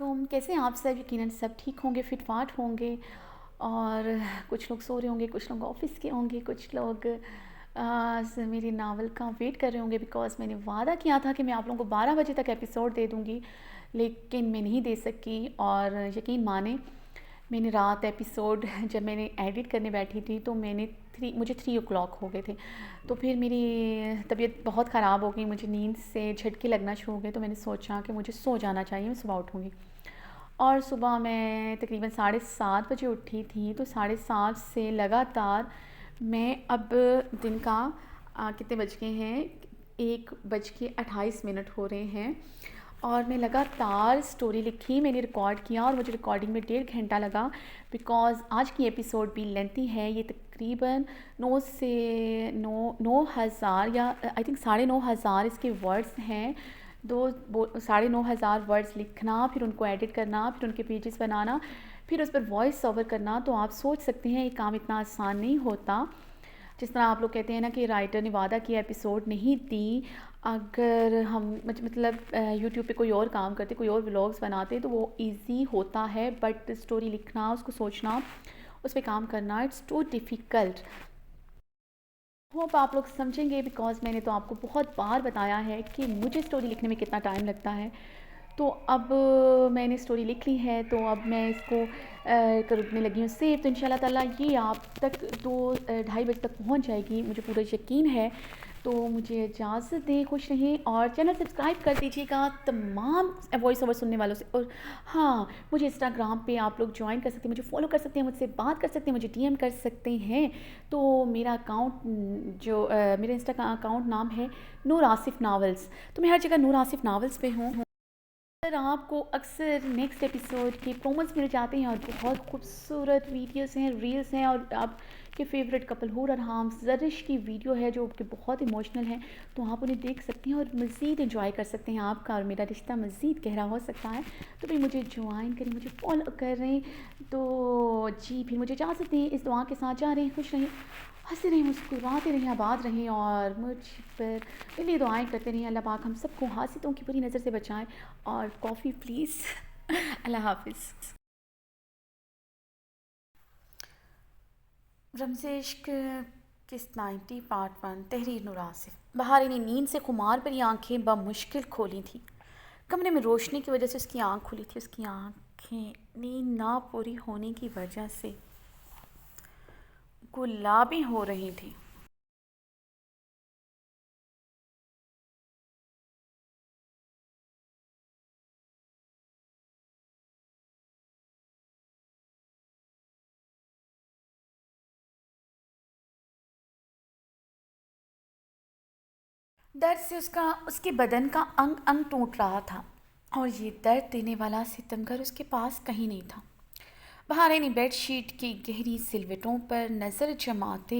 वालेकुम। कैसे हैं आप सब? यकीनन सब ठीक होंगे, फिट-फाट होंगे और कुछ लोग सो रहे होंगे, कुछ लोग ऑफ़िस के होंगे, कुछ लोग मेरी नावल का वेट कर रहे होंगे बिकॉज़ मैंने वादा किया था कि मैं आप लोगों को 12 बजे तक एपिसोड दे दूँगी, लेकिन मैं नहीं दे सकी और यकीन मानें मैंने रात एपिसोड जब मैंने एडिट करने बैठी थी तो मुझे 3 ओ क्लॉक हो गए थे। तो फिर मेरी तबीयत बहुत ख़राब हो गई, मुझे नींद से झटके लगना शुरू हो गए, तो मैंने सोचा कि मुझे सो जाना चाहिए, मैं सुबह उठूँगी। और सुबह मैं तकरीबन साढ़े 7 बजे उठी थी, तो साढ़े 7 से लगातार मैं अब दिन का कितने बज गए हैं, 1:28 हो रहे हैं और मैं लगातार स्टोरी लिखी, मैंने रिकॉर्ड किया और मुझे रिकॉर्डिंग में 1.5 घंटा लगा बिकॉज़ आज की एपिसोड भी लेंथी है। ये तकरीबन 9 से 9,000 या आई थिंक 9,500 इसके वर्ड्स हैं। 9,500 वर्ड्स लिखना, फिर उनको एडिट करना, फिर उनके पेजेस बनाना, फिर उस पर वॉइस ओवर करना, तो आप सोच सकते हैं ये काम इतना आसान नहीं होता। जिस तरह आप लोग कहते हैं ना कि राइटर ने वादा किया एपिसोड नहीं दी, अगर हम मतलब यूट्यूब पे कोई और काम करते, कोई और व्लॉग्स बनाते तो वो इजी होता है, बट स्टोरी लिखना, उसको सोचना, उस पे काम करना, इट्स टू डिफ़िकल्ट। होप आप लोग समझेंगे बिकॉज़ मैंने तो आपको बहुत बार बताया है कि मुझे स्टोरी लिखने में कितना टाइम लगता है। तो अब मैंने स्टोरी लिख ली है, तो अब मैं इसको करने लगी हूँ सेव, तो इंशाल्लाह ताला ये आप तक 2 ढाई बजे तक पहुँच जाएगी, मुझे पूरा यकीन है। तो मुझे इजाज़त दें, खुश रहें और चैनल सब्सक्राइब कर दीजिएगा तमाम वॉइस ओवर सुनने वालों से। और हाँ, मुझे इंस्टाग्राम पे आप लोग जॉइन कर सकते हैं, मुझे फॉलो कर सकते हैं, मुझसे बात कर सकते हैं, मुझे डीएम कर सकते हैं। तो मेरा अकाउंट मेरा इंस्टा का अकाउंट नाम है नूर आसिफ़ नावल्स, तो मैं हर जगह नूर आसिफ़ नावल्स पे हूँ। अगर आपको अक्सर नेक्स्ट एपिसोड के प्रोमोस मिल जाते हैं और बहुत खूबसूरत वीडियोस हैं, रील्स हैं और आपके फेवरेट कपल हूर और हाम जरिश की वीडियो है जो कि बहुत इमोशनल है, तो आप उन्हें देख सकते हैं और मज़ीद इंजॉय कर सकते हैं। आपका और मेरा रिश्ता मज़ीद गहरा हो सकता है। तो भाई मुझे ज्वाइन करें, मुझे फॉलो करें। तो जी फिर मुझे इजाज़त दें, इस दुआ के साथ जा रहे हैं, खुश रहें, हंसते रहें, मुस्कुराते रहें, आबाद रहें और मुझ पर मेरे लिए दुआएं करते रहें। अल्लाह पाक हम सबको हासिदों की बुरी नज़र से बचाएं। और कॉफ़ी प्लीज़। अल्लाह हाफिज़। रमज़े इश्क किस्त 90 पार्ट 1 तहरीर नूर आसिफ। बहार ने नींद से खुमार भरी आंखें बमुश्किल खोली थी। कमरे में रोशनी की वजह से उसकी आंख खुली थी। उसकी आंखें नींद ना पूरी होने की वजह से गुलाबी हो रही थी। दर्द से उसके बदन का अंग अंग टूट रहा था और ये दर्द देने वाला सितमगर उसके पास कहीं नहीं था। बहारे ने बेडशीट की गहरी सिलवटों पर नज़र जमाते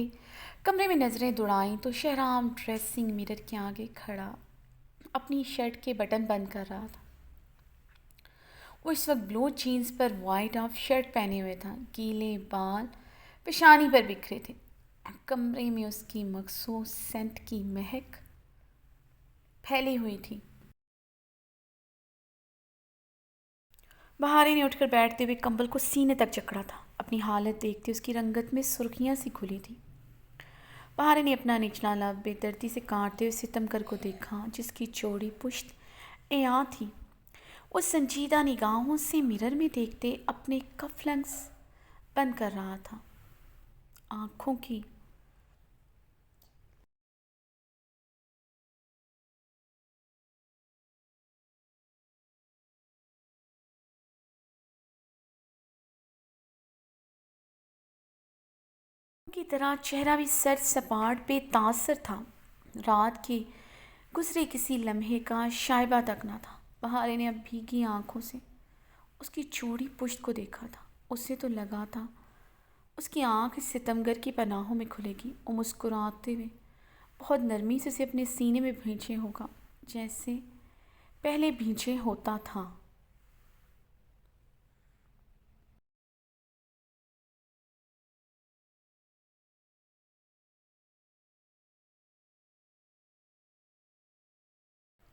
कमरे में नज़रें दौड़ाईं तो शहराम ड्रेसिंग मिरर के आगे खड़ा अपनी शर्ट के बटन बंद कर रहा था। वो इस वक्त ब्लू जीन्स पर वाइट ऑफ शर्ट पहने हुए था। गीले बाल पेशानी पर बिखरे थे। कमरे में उसकी मखसूस सेंट की महक फैली हुई थी। बहारे ने उठकर बैठते हुए कंबल को सीने तक जकड़ा था। अपनी हालत देखते उसकी रंगत में सुर्खियां सी खुली थी। बहारे ने अपना निचला लब बेदर्दी से काटते हुए सितमगर को देखा जिसकी चौड़ी पुश्त एया थी। वो संजीदा निगाहों से मिरर में देखते अपने कफलंग्स बंद कर रहा था। आँखों की तरह चेहरा भी सर्द सपाट बेतासर था। रात के गुजरे किसी लम्हे का शायबा तक न था। बहारे ने अब भीगी आंखों से उसकी चौड़ी पुश्त को देखा था। उसे तो लगा था उसकी आंख इस सितमगर की पनाहों में खुलेगी। वो मुस्कुराते हुए बहुत नरमी से उसे अपने सीने में भींचे होगा जैसे पहले भींचे होता था।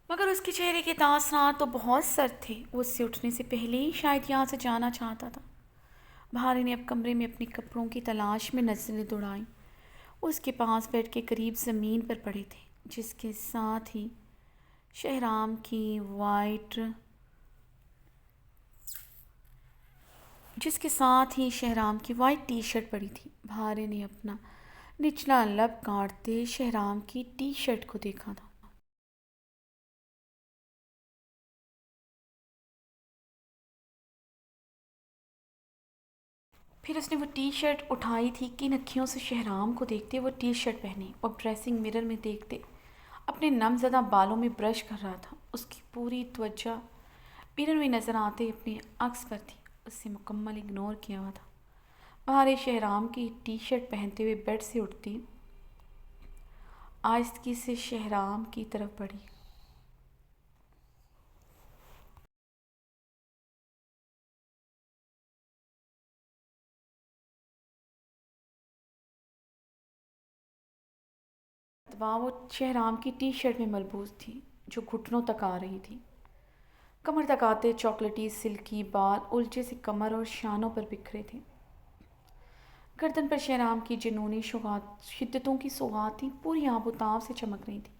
मगर उसके चेहरे के तासरात तो बहुत सर्द थे। वो उससे उठने से पहले ही शायद यहाँ से जाना चाहता था। बहारी ने अब कमरे में अपने कपड़ों की तलाश में नजरें दौड़ाईं। उसके पास बेड के करीब ज़मीन पर पड़े थे, शहराम की वाइट जिसके साथ ही शहराम की वाइट टी शर्ट पड़ी थी। बहारे ने अपना निचला लब काटते शहराम की टी शर्ट को देखा था। फिर उसने वो टी शर्ट उठाई थी कि अखियों से शहराम को देखते वो टी शर्ट पहने और ड्रेसिंग मिरर में देखते अपने नमज़दा बालों में ब्रश कर रहा था। उसकी पूरी त्वचा मिरर में नज़र आते अपने अक्स पर थी। उससे मुकम्मल इग्नोर किया हुआ था। बाहर शहराम की टी शर्ट पहनते हुए बेड से उठती आहिस्तगी से शहराम की तरफ बढ़ी। वो शहराम की टी शर्ट में मलबूस थी जो घुटनों तक आ रही थी। कमर तक आते चॉकलेटी सिल्की बाल उलझे से कमर और शानों पर बिखरे थे। गर्दन पर शहराम की जुनूनी शिद्दतों की सौगातें पूरी आबोताब से चमक रही थी।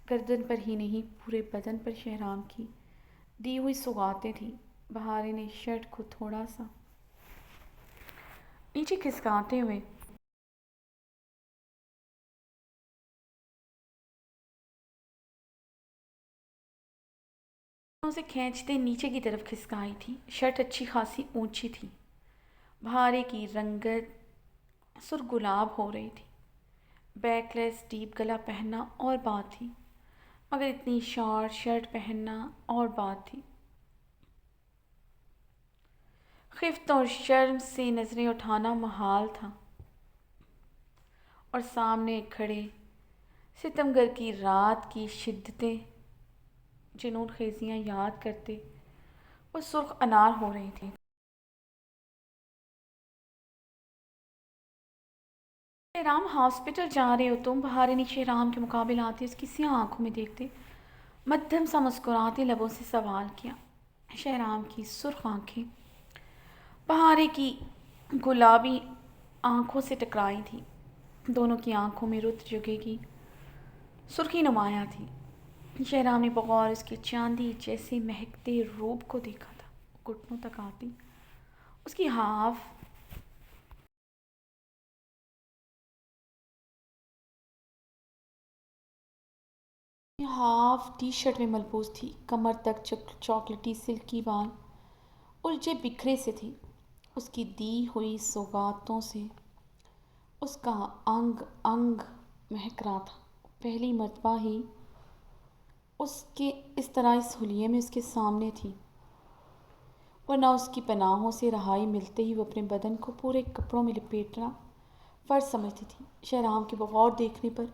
गर्दन पर ही नहीं, पूरे बदन पर शहराम की दी हुई सौगातें थीं। बहारे ने शर्ट को थोड़ा सा नीचे खिसकाते हुए उसे खींचते नीचे की तरफ खिसकाई थी। शर्ट अच्छी खासी ऊंची थी। बहारे की रंगत सुरगुलाब हो रही थी। बैकलेस डीप गला पहनना और बात थी, मगर इतनी शॉर्ट शर्ट पहनना और बात थी। खिफ्त और शर्म से नज़रें उठाना महाल था और सामने खड़े सितमगर की रात की शिद्दतें जुनून खेजियाँ याद करते वो सुर्ख अनार हो रही थी। शेराम हॉस्पिटल जा रहे हो तुम? बहारे ने शेराम के मुकाबले आते उसकी सियाह आंखों में देखते मध्यम सा मुस्कुराते लबों से सवाल किया। शेराम की सुर्ख आंखें बहारे की गुलाबी आंखों से टकराई थी। दोनों की आंखों में रुत जुगे की सुर्खी नुमाया थी। शेराम ने बगौर उसके चांदी जैसे महकते रूप को देखा था। घुटनों तक आती उसकी हाफ टी शर्ट में मलबूस थी। कमर तक चॉकलेटी सिल्की बाल उलझे बिखरे से थी। उसकी दी हुई सौगातों से उसका अंग अंग महक रहा था। पहली मर्तबा ही उसके इस तरह इस हुलिये में उसके सामने थी, वरना उसकी पनाहों से रहाई मिलते ही वो अपने बदन को पूरे कपड़ों में लपेटना फ़र्ज समझती थी। शहराम के बगौर देखने पर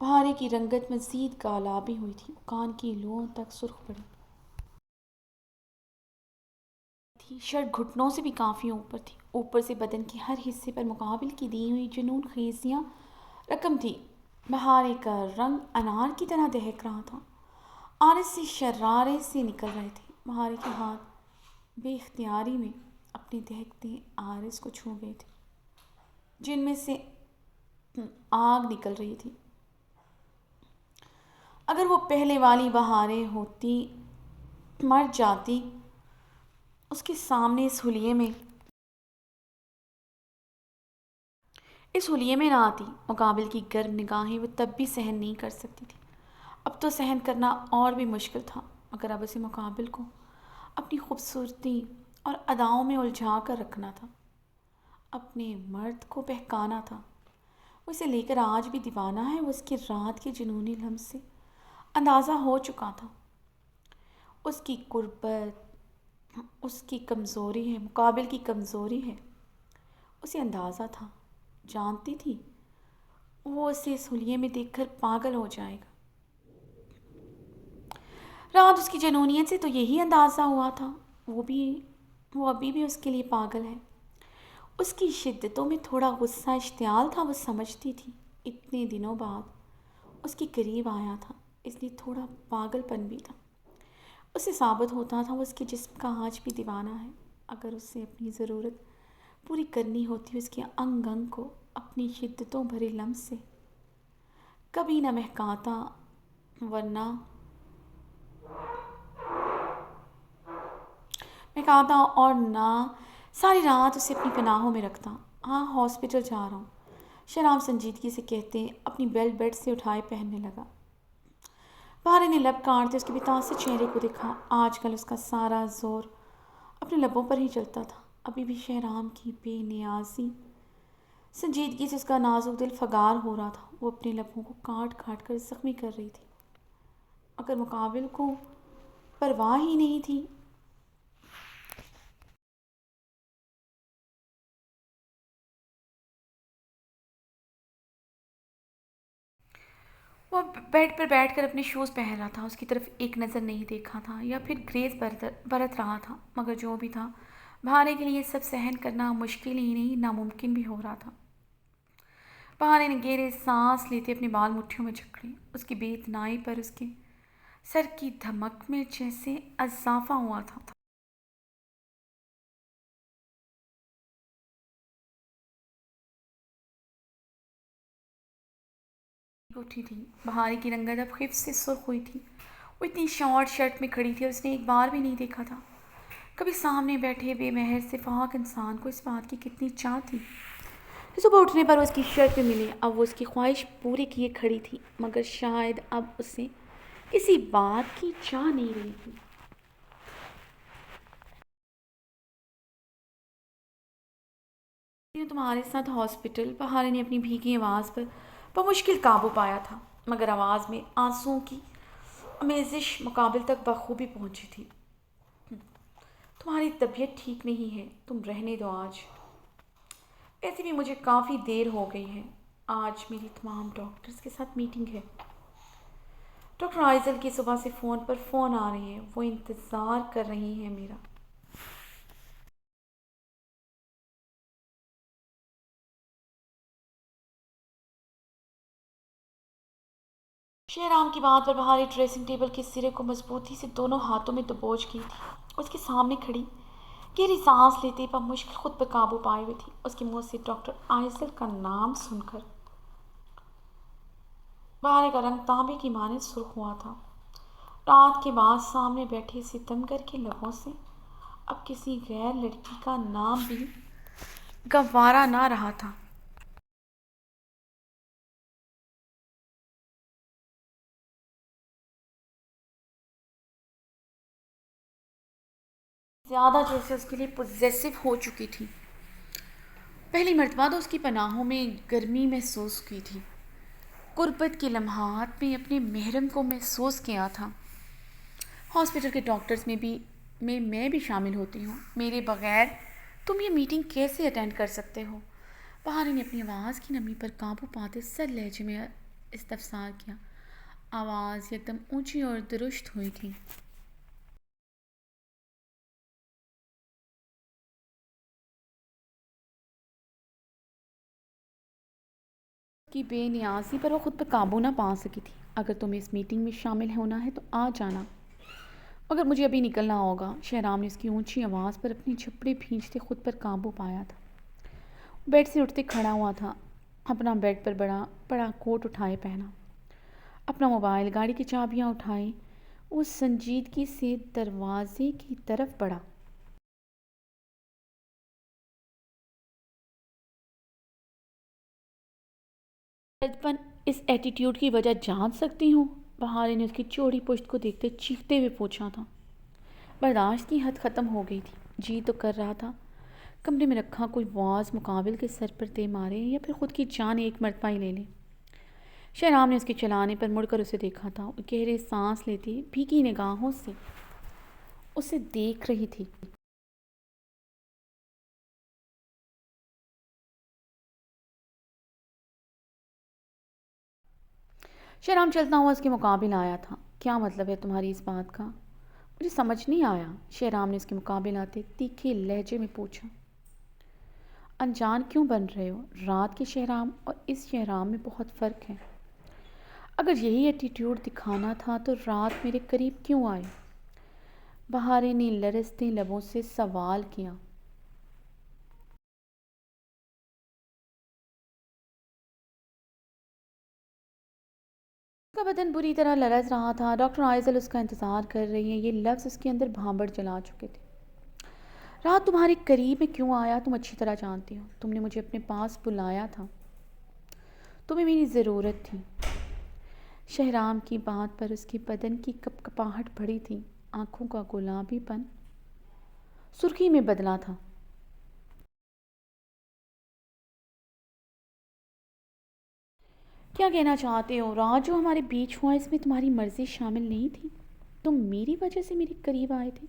बहारे की रंगत मज़ीद गालाबी हुई थी। कान की लुओं तक सुर्ख पड़ी थी। शर्ट घुटनों से भी काफ़ी ऊपर थी। ऊपर से बदन के हर हिस्से पर मुकाबिल की दी हुई जुनून खेजियाँ रकम थी। बहारे का रंग अनार की तरह दहक रहा था। आरस से शरारे से निकल रहे थे। बहारे के हाथ बेख्तियारी में अपने दहकते आरस को छू गए थे, जिनमें से आग निकल रही थी। अगर वो पहले वाली बहारें होती, मर जाती उसके सामने इस हुलिये में ना आती, मुकाबिल की गर्म निगाहें वो तब भी सहन नहीं कर सकती थी। अब तो सहन करना और भी मुश्किल था, मगर अब उसे मुकाबिल को अपनी खूबसूरती और अदाओं में उलझा कर रखना था, अपने मर्द को बहकाना था। वो इसे लेकर आज भी दीवाना है। वो उसकी रात के जुनूनी लम्स से अंदाज़ा हो चुका था। उसकी कुर्बत उसकी कमज़ोरी है, मुकाबिल की कमज़ोरी है। उसे अंदाज़ा था, जानती थी वो उसे इस हुलिये में देखकर पागल हो जाएगा। रात उसकी जनूनियत से तो यही अंदाज़ा हुआ था। वो अभी भी उसके लिए पागल है। उसकी शिद्दतों में थोड़ा गुस्सा इश्तियाल था। वो समझती थी इतने दिनों बाद उसके करीब आया था, इसलिए थोड़ा पागलपन भी था। उसे साबित होता था वो उसके जिस्म का आज भी दीवाना है। अगर उसे अपनी ज़रूरत पूरी करनी होती उसके अंग अंग को अपनी शिद्दतों भरे लम्स से कभी न महकाता, वरना महकाता और ना सारी रात उसे अपनी पनाहों में रखता। हाँ, हॉस्पिटल जा रहा हूँ, शराब संजीदगी से कहते अपनी बेल्ट बेड से उठाए पहनने लगा। भारे ने लब काटते उसके बेतासिर चेहरे को देखा। आजकल उसका सारा जोर अपने लबों पर ही चलता था। अभी भी शहराम की बेनियाजी संजीदगी से उसका नाजुक दिल फगार हो रहा था। वो अपने लबों को काट काट कर जख्मी कर रही थी। अगर मुकाबिल को परवाह ही नहीं थी। वो बेड पर बैठकर अपने शूज़ पहन रहा था। उसकी तरफ एक नज़र नहीं देखा था या फिर ग्रेस बरत रहा था। मगर जो भी था, भारे के लिए सब सहन करना मुश्किल ही नहीं, नामुमकिन भी हो रहा था। भारे ने गहरे सांस लेते अपने बाल मुट्ठियों में जकड़े। उसकी बेतनाई पर उसके सर की धमक में जैसे अज़ाफ़ा हुआ था। उठी थी। बहारी की रंगत अब खिफ से सुर्ख हुई थी। वो इतनी शॉर्ट शर्ट में खड़ी थी और उसने एक बार भी नहीं देखा था कभी सामने बैठे बेमहर सिफाक इंसान को इस बात की कितनी चाह थी। सुबह उठने पर उसकी शर्त पे मिली। अब वो उसकी ख्वाहिश पूरी किए खड़ी थी, मगर शायद अब उसे किसी बात की चाह नहीं रही थी। तुम्हारे साथ हॉस्पिटल, बहार ने अपनी भीगी आवाज़ पर बमुश्किल काबू पाया था, मगर आवाज़ में आंसुओं की आमेजिश मुकाबिल तक बखूबी पहुंची थी। तुम्हारी तबीयत ठीक नहीं है, तुम रहने दो आज। ऐसे भी मुझे काफ़ी देर हो गई है। आज मेरी तमाम डॉक्टर्स के साथ मीटिंग है। डॉक्टर आइजल की सुबह से फ़ोन पर फ़ोन आ रही है। वो इंतज़ार कर रही हैं मेरा। शेराम की बात पर बहारी ड्रेसिंग टेबल के सिरे को मजबूती से दोनों हाथों में दबोच गई थी। उसके सामने खड़ी गहरी सांस लेते पर मुश्किल खुद पर काबू पाए हुई थी। उसके मुंह से डॉक्टर आइजल का नाम सुनकर बहारे का रंग तांबे की माने सुर्ख हुआ था। रात के बाद सामने बैठे सितमगर के लबों से अब किसी गैर लड़की का नाम भी गवारा ना रहा था। ज़्यादा जैसे उसके लिए पोजेसिव हो चुकी थी। पहली मर्तबा तो उसकी पनाहों में गर्मी महसूस की थी। गुर्बत के लम्हात में अपने महरम को महसूस किया था। हॉस्पिटल के डॉक्टर्स में मैं भी शामिल होती हूँ। मेरे बगैर तुम ये मीटिंग कैसे अटेंड कर सकते हो? बहारी ने अपनी आवाज़ की नमी पर काबू पाते सर लहजे में इस्तफसार किया। आवाज़ एकदम ऊंची और दुरुस्त हुई थी। कि बेनियाजी पर वो खुद पर काबू ना पा सकी थी। अगर तुम्हें इस मीटिंग में शामिल होना है तो आ जाना, मगर मुझे अभी निकलना होगा। शहराम ने उसकी ऊंची आवाज़ पर अपनी झपड़ी भींचते खुद पर काबू पाया था। बेड से उठते खड़ा हुआ था। अपना बेड पर बड़ा बड़ा कोट उठाए पहना, अपना मोबाइल, गाड़ी की चाबियां उठाई, उस संजीदगी से दरवाजे की तरफ बढ़ा। लड़कपन इस एटीट्यूड की वजह जान सकती हूँ? बहारे ने उसकी चौड़ी पुश्त को देखते चीखते हुए पूछा था। बर्दाश्त की हद ख़त्म हो गई थी। जी तो कर रहा था कमरे में रखा कोई वाज मुकाबिल के सर पर दे मारे या फिर खुद की जान एक मरतबा ही ले ले। शहराम ने उसके चलाने पर मुड़कर उसे देखा था और गहरे सांस लेती भीगी निगाहों से उसे देख रही थी। शहराम चलता हुआ उसके मुकाबिल आया था। क्या मतलब है तुम्हारी इस बात का? मुझे समझ नहीं आया। शहराम ने उसके मुकाबिल आते तीखे लहजे में पूछा। अनजान क्यों बन रहे हो? रात के शहराम और इस शहराम में बहुत फ़र्क है। अगर यही एटीट्यूड दिखाना था तो रात मेरे करीब क्यों आए? बहारे ने लरजते लबों से सवाल किया। उसका बदन बुरी तरह लरज रहा था। डॉक्टर आइजल उसका इंतज़ार कर रही हैं, ये लफ्ज़ उसके अंदर भांबड़ जला चुके थे। रात तुम्हारे करीब में क्यों आया तुम अच्छी तरह जानती हो। तुमने मुझे अपने पास बुलाया था, तुम्हें मेरी ज़रूरत थी। शहराम की बात पर उसके बदन की कपकपाहट बढ़ी थी, आंखों का गुलाबीपन सुर्खी में बदला था। क्या कहना चाहते हो? रात जो हमारे बीच हुआ इसमें तुम्हारी मर्जी शामिल नहीं थी, तुम मेरी वजह से मेरे करीब आए थे।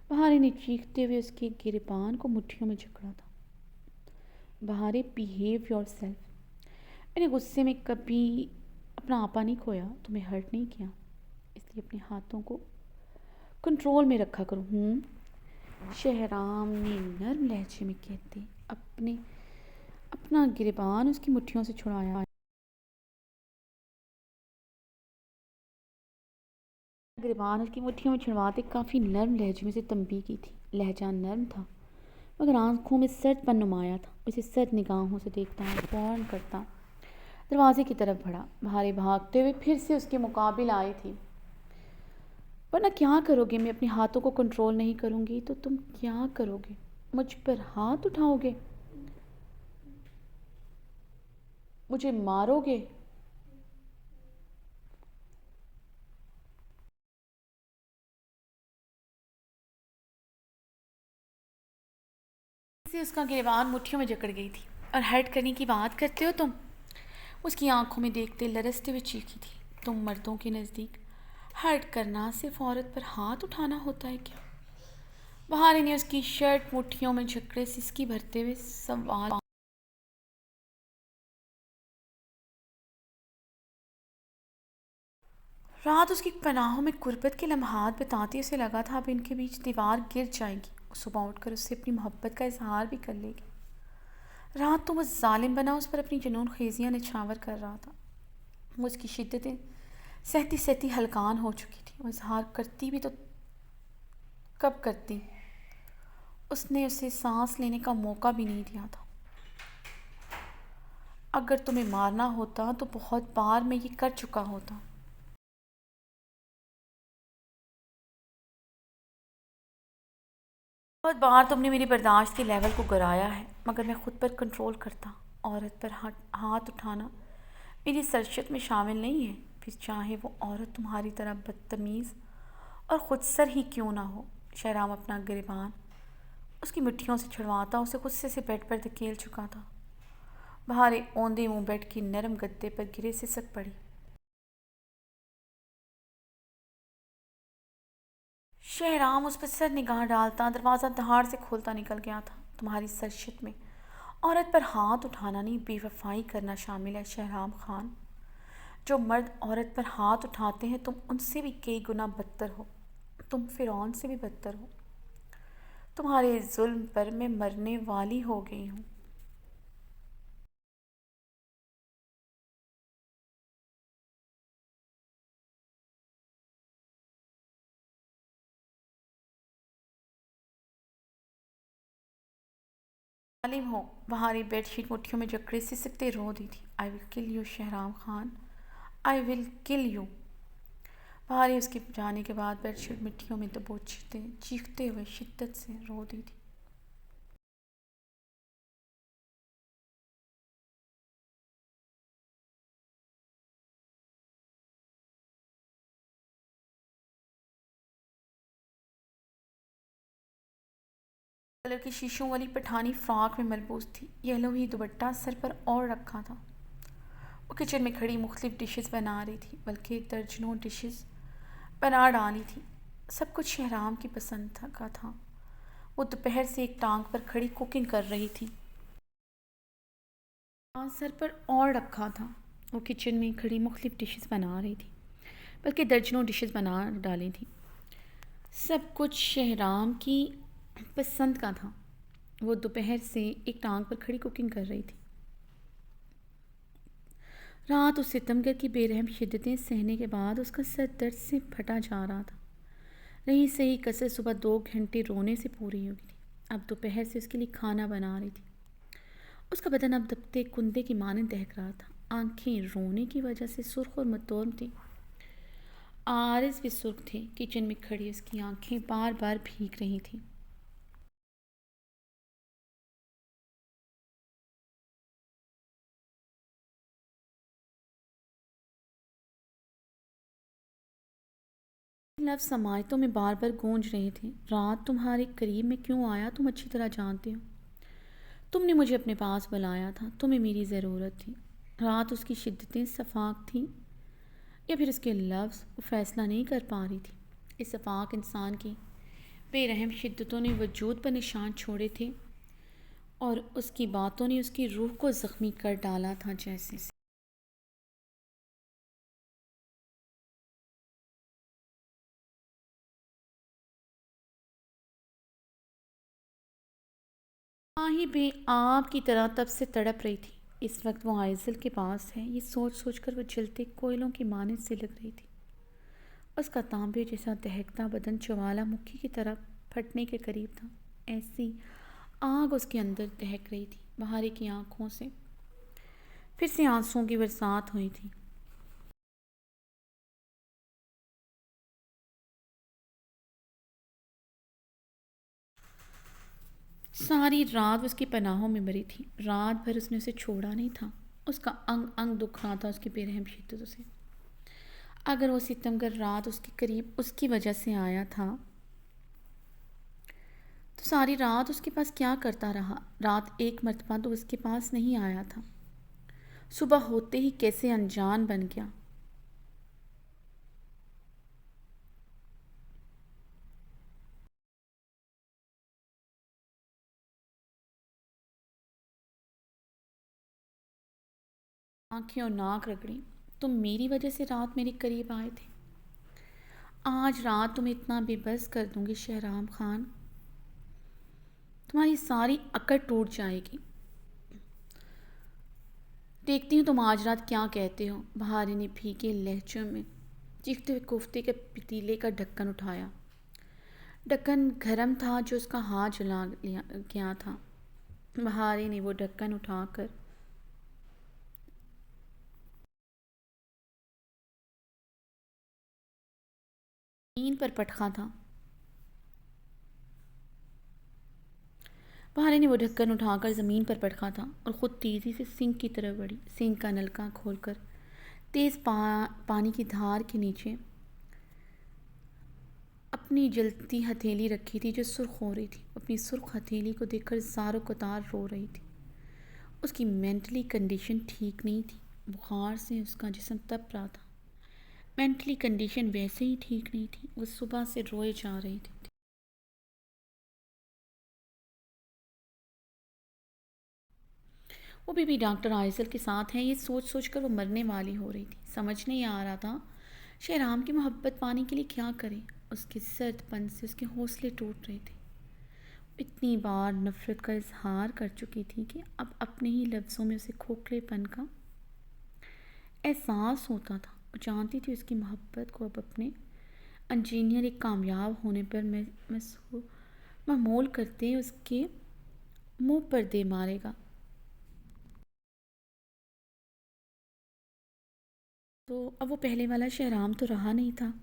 बहारे ने चीखते हुए उसके गिरबान को मुट्ठियों में जकड़ा था। बहारे, बिहेव योर सेल्फ। मैंने गुस्से में कभी अपना आपा नहीं खोया, तुम्हें हर्ट नहीं किया, इसलिए अपने हाथों को कंट्रोल में रखा करो। शहराम ने नर्म लहजे में कहते अपने अपना गिरबान उसकी मुट्ठियों से छुड़ाया। गिरबान उसकी मुट्ठियों में छुड़वाते काफ़ी नर्म लहजे में से तंबी की थी। लहजा नर्म था मगर आंखों में सर्दपन नुमाया था। उसे सर्द निगाहों से देखता फ़ौरन करता दरवाजे की तरफ बढ़ा। भारे भागते हुए फिर से उसके मुकाबिल आई थी। वरना क्या करोगे? मैं अपने हाथों को कंट्रोल नहीं करूँगी तो तुम क्या करोगे? मुझ पर हाथ उठाओगे? मुझे मारोगे? से उसका गिरबान मुट्ठियों में जकड़ गई थी। और हर्ट करने की बात करते हो तुम? उसकी आंखों में देखते लरजते हुए चीखी थी। तुम मर्दों के नज़दीक हर्ट करना सिर्फ औरत पर हाथ उठाना होता है क्या? बहारी ने उसकी शर्ट मुट्ठियों में जकड़े सिसकी भरते हुए सवाल। रात उसकी पनाहों में गुर्बत के लम्हात बिताती उसे लगा था अब इनके बीच दीवार गिर जाएगी। सुबह उठकर उससे अपनी मोहब्बत का इजहार भी कर लेगी। रात तो वो जालिम बना उस पर अपनी जुनून खेजियाँ निछावर कर रहा था। वो उसकी शिद्दतें सहती सहती हलकान हो चुकी थी। वो इजहार करती भी तो कब करती? उसने उसे सांस लेने का मौका भी नहीं दिया था। अगर तुम्हें मारना होता तो बहुत बार मैं ये कर चुका होता। बहुत बार तुमने मेरी बर्दाश्त के लेवल को गिराया है, मगर मैं खुद पर कंट्रोल करता। औरत पर हाथ उठाना मेरी सरशत में शामिल नहीं है, फिर चाहे वो औरत तुम्हारी तरह बदतमीज़ और खुदसर ही क्यों ना हो। शहराम अपना गिरबान उसकी मुट्ठियों से छुड़वाता उसे गुस्से से बेड पर धकेल चुका था। बहारे औंधे मुंह बेड की नरम गद्दे पर गिरे सिसक पड़ी। शहराम उस पर सर निगाह डालता दरवाज़ा दहाड़ से खोलता निकल गया था। तुम्हारी सरशत में औरत पर हाथ उठाना नहीं, बेवफाई करना शामिल है शहराम खान। जो मर्द औरत पर हाथ उठाते हैं तुम उनसे भी कई गुना बदतर हो। तुम फिरौन से भी बदतर हो। तुम्हारे जुल्म पर मैं मरने वाली हो गई हूँ। जालिम हो। बहारी बेडशीट मुट्ठियों में जकड़े सिसकते रो दी थी। I will kill you Shahram Khan, I will kill you. बहारी उसके जाने के बाद बेडशीट मिट्टियों में दबोचते चीखते हुए शिद्दत से रो दी थी। कलर की शीशों वाली पठानी फ्रॉक में मलबूस थी। येलो ही दुपट्टा सर पर और रखा था। वो किचन में खड़ी मुख्तलिफ डिशेस बना रही थी, बल्कि दर्जनों डिशेस बना डाली थी। सब कुछ शहराम की पसंद का था। वो दोपहर से एक टांग पर खड़ी कुकिंग कर रही थी। हाँ, सर पर और रखा था। वो किचन में खड़ी मुख्तलिफ डिशेस बना रही थी, बल्कि दर्जनों डिशेस बना डाली थी। सब कुछ शहराम की पसंद का था। वो दोपहर से एक टांग पर खड़ी कुकिंग कर रही थी। रात उस सितमगर की बेरहम शिद्दतें सहने के बाद उसका सर दर्द से फटा जा रहा था। रही सही कसर सुबह 2 घंटे रोने से पूरी हुई थी। अब दोपहर से उसके लिए खाना बना रही थी। उसका बदन अब दबते कुंदे की मानंद दहक रहा था। आंखें रोने की वजह से सुर्ख और मतोम थी। आरिस भी सुर्ख थी। किचन में खड़ी उसकी आंखें बार बार भीग रही थीं। लफ्ज़ समायतों में बार बार गूंज रहे थे। रात तुम्हारे करीब में क्यों आया तुम अच्छी तरह जानते हो। तुमने मुझे अपने पास बुलाया था, तुम्हें मेरी ज़रूरत थी। रात उसकी शिद्दतें सफाक थीं या फिर उसके लफ्ज़ वो फैसला नहीं कर पा रही थी। इस सफाक इंसान की बेरहम शिद्दतों ने वजूद पर निशान छोड़े थे और उसकी बातों ने उसकी रूह को ज़ख्मी कर डाला था। जैसे माही भी आपकी तरह तब से तड़प रही थी। इस वक्त वो आइज़ल के पास है, ये सोच सोच कर वो जलते कोयलों की मानद से लग रही थी। उसका तांबे जैसा दहकता बदन ज्वालामुखी की तरफ फटने के करीब था। ऐसी आग उसके अंदर दहक रही थी। बहारी की आंखों से फिर से आंसुओं की बरसात हुई थी। सारी रात उसकी पनाहों में मरी थी। रात भर उसने उसे छोड़ा नहीं था। उसका अंग अंग दुख रहा था उसकी बेरहम शिद्दतों से। अगर वो सितमगर रात उसके करीब उसकी वजह से आया था तो सारी रात उसके पास क्या करता रहा। रात एक मर्तबा तो उसके पास नहीं आया था। सुबह होते ही कैसे अनजान बन गया। आंखें और नाक रगड़ी। तुम मेरी वजह से रात मेरे करीब आए थे। आज रात तुम्हें इतना बेबस कर दूंगी शहराम खान, तुम्हारी सारी अकड़ टूट जाएगी। देखती हूँ तुम आज रात क्या कहते हो। बहारी ने फीके लहजों में चीखते हुए कोफ्ते के पतीले का ढक्कन उठाया। ढक्कन गरम था जो उसका हाथ जला लिया गया था। बहारी ने वो ढक्कन उठाकर ज़मीन पर पटका था। बहारी ने वो ढक्कन उठाकर ज़मीन पर पटका था और ख़ुद तेज़ी से सिंक की तरफ बढ़ी। सिंक का नलका खोलकर तेज़ पानी की धार के नीचे अपनी जलती हथेली रखी थी जो सुर्ख हो रही थी। अपनी सुर्ख हथेली को देखकर ज़ारो कतार रो रही थी। उसकी मेंटली कंडीशन ठीक नहीं थी। बुखार से उसका जिस्म तप रहा था। मेंटली कंडीशन वैसे ही ठीक नहीं थी। वो सुबह से रोए जा रही थी। वो भी डॉक्टर आइसल के साथ हैं, ये सोच सोच कर वो मरने वाली हो रही थी। समझ नहीं आ रहा था शहराम की मोहब्बत पाने के लिए क्या करे। उसके सर्दपन से उसके हौसले टूट रहे थे। इतनी बार नफ़रत का इजहार कर चुकी थी कि अब अपने ही लफ्ज़ों में उसे खोखलेपन का एहसास होता था। वो जानती थी उसकी मोहब्बत को अब अपने इंजीनियर एक कामयाब होने पर महमूल करते उसके मुंह पर दे मारेगा। तो अब वो पहले वाला शहराम तो रहा नहीं था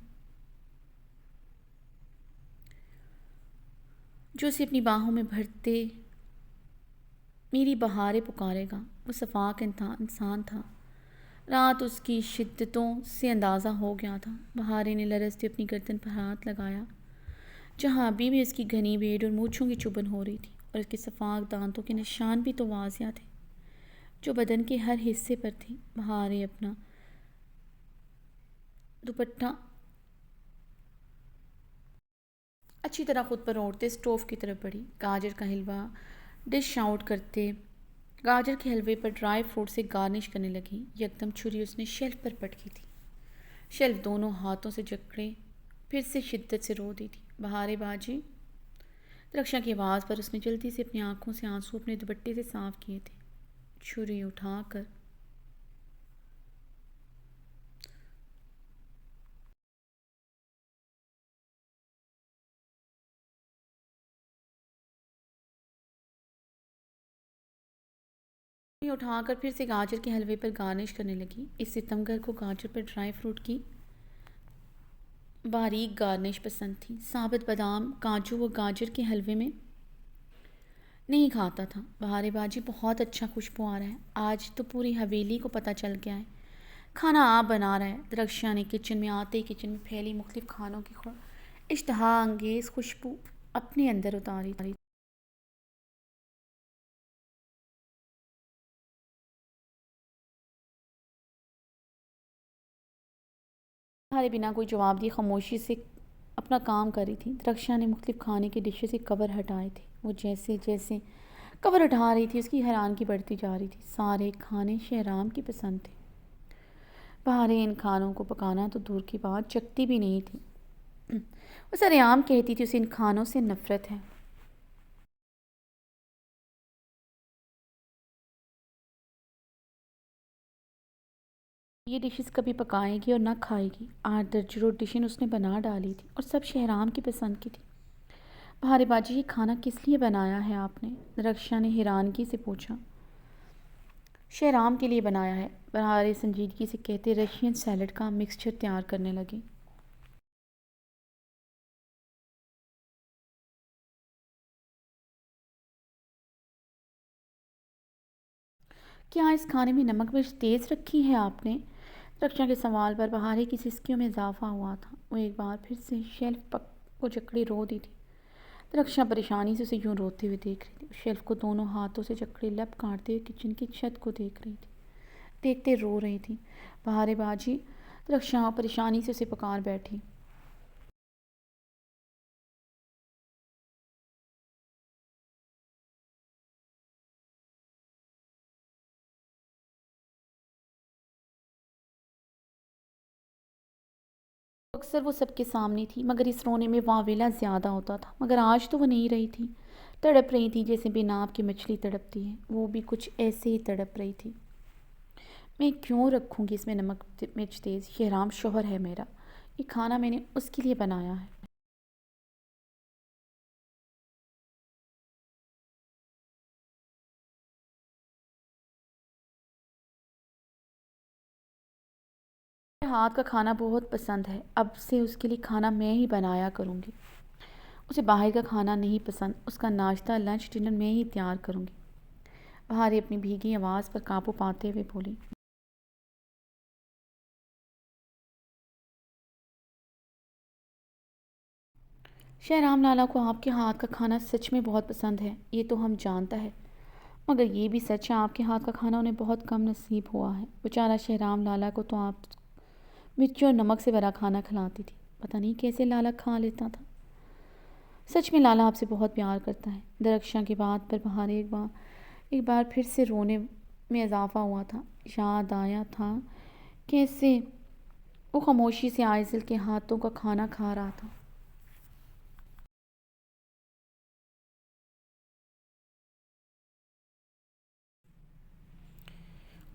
जो उसे अपनी बाहों में भरते मेरी बहारें पुकारेगा। वो सफाक इंसान था। रात उसकी शिद्दतों से अंदाज़ा हो गया था। बहारें ने लरजते अपनी गर्दन पर हाथ लगाया जहाँ अभी भी उसकी घनी भेड़ और मूँछों की चुभन हो रही थी। और उसके सफाक दांतों के निशान भी तो वाजिया थे जो बदन के हर हिस्से पर थे। बहारें अपना दुपट्टा अच्छी तरह खुद पर ओढ़ते स्टोव की तरफ बढ़ी। गाजर का हलवा डिश आउट करते गाजर के हलवे पर ड्राई फ्रूट से गार्निश करने लगी। यकदम छुरी उसने शेल्फ पर पटकी थी। शेल्फ दोनों हाथों से जकड़े फिर से शिद्दत से रो दी थी। बहारे बाजी। रक्षा की आवाज़ पर उसने जल्दी से अपनी आंखों से आंसू अपने दुपट्टे से साफ किए थे। छुरी उठाकर ये उठाकर फिर से गाजर के हलवे पर गार्निश करने लगी। इस सितमगर को गाजर पर ड्राई फ्रूट की बारीक गार्निश पसंद थी। साबुत बादाम, काजू व गाजर के हलवे में नहीं खाता था। बहारे बाजी बहुत अच्छा खुशबू आ रहा है। आज तो पूरी हवेली को पता चल गया है खाना आप बना रहा है। दरख्शां ने किचन में आते ही किचन में फैली मुख्तलिफ खानों की इश्तहा अंगेज़ खुशबू अपने अंदर उतारी। बहारे बिना कोई जवाब दिए खामोशी से अपना काम कर रही थी। दरख्शां ने मुख्तलिफ खाने के डिशें से कवर हटाए थे। वो जैसे जैसे कवर हटा रही थी उसकी हैरानगी बढ़ती जा रही थी। सारे खाने शहराम की पसंद थे। बहारें इन खानों को पकाना तो दूर की बात, चखती भी नहीं थी। वो सरेआम कहती थी उसे इन खानों से नफ़रत है। ये डिशेस कभी पकाएगी और ना खाएगी। 8 दर्जनों डिशें उसने बना डाली थी और सब शहराम की पसंद की थी। बहारे बाजी, ये खाना किस लिए बनाया है आपने? रक्षा ने हैरानगी से पूछा। शहराम के लिए बनाया है, बहारे संजीदगी से कहते रशियन सैलड का मिक्सचर तैयार करने लगे। क्या इस खाने में नमक मिर्च तेज़ रखी है आपने? रक्षा के सवाल पर बहारे की सिसकियों में इजाफा हुआ था। वो एक बार फिर से शेल्फ पक को जकड़े रो दी थी। रक्षा परेशानी से उसे यूं रोते हुए देख रही थी। शेल्फ को दोनों हाथों से जकड़े लब काटते हुए किचन की छत को देख रही थी। देखते रो रही थी। बहारे बाजी, रक्षा परेशानी से उसे पुकार बैठी। अक्सर वो सबके सामने थी, मगर इस रोने में वावेला ज़्यादा होता था। मगर आज तो वो नहीं रही थी, तड़प रही थी जैसे बेनाब की मछली तड़पती है। वो भी कुछ ऐसे ही तड़प रही थी। मैं क्यों रखूँगी इसमें नमक मिर्च तेज़? ये हराम शोहर है मेरा। ये खाना मैंने उसके लिए बनाया है। मेरे हाथ का खाना बहुत पसंद है। अब से उसके लिए खाना मैं ही बनाया करूँगी। उसे बाहर का खाना नहीं पसंद। उसका नाश्ता लंच डिनर मैं ही तैयार करूँगी। बहारी अपनी भीगी आवाज़ पर काबू पाते हुए बोली। शहराम लाला को आपके हाथ का खाना सच में बहुत पसंद है, ये तो हम जानता है। मगर ये भी सच है आपके हाथ का खाना उन्हें बहुत कम नसीब हुआ है। बेचारा शहराम लाला को तो आप मिर्ची और नमक से भरा खाना खिलाती थी। पता नहीं कैसे लाला खा लेता था। सच में लाला आपसे बहुत प्यार करता है। दरख्शां की बात पर बाहर एक बार फिर से रोने में इजाफा हुआ था। याद आया था कैसे वो खामोशी से आइज़ल के हाथों का खाना खा रहा था।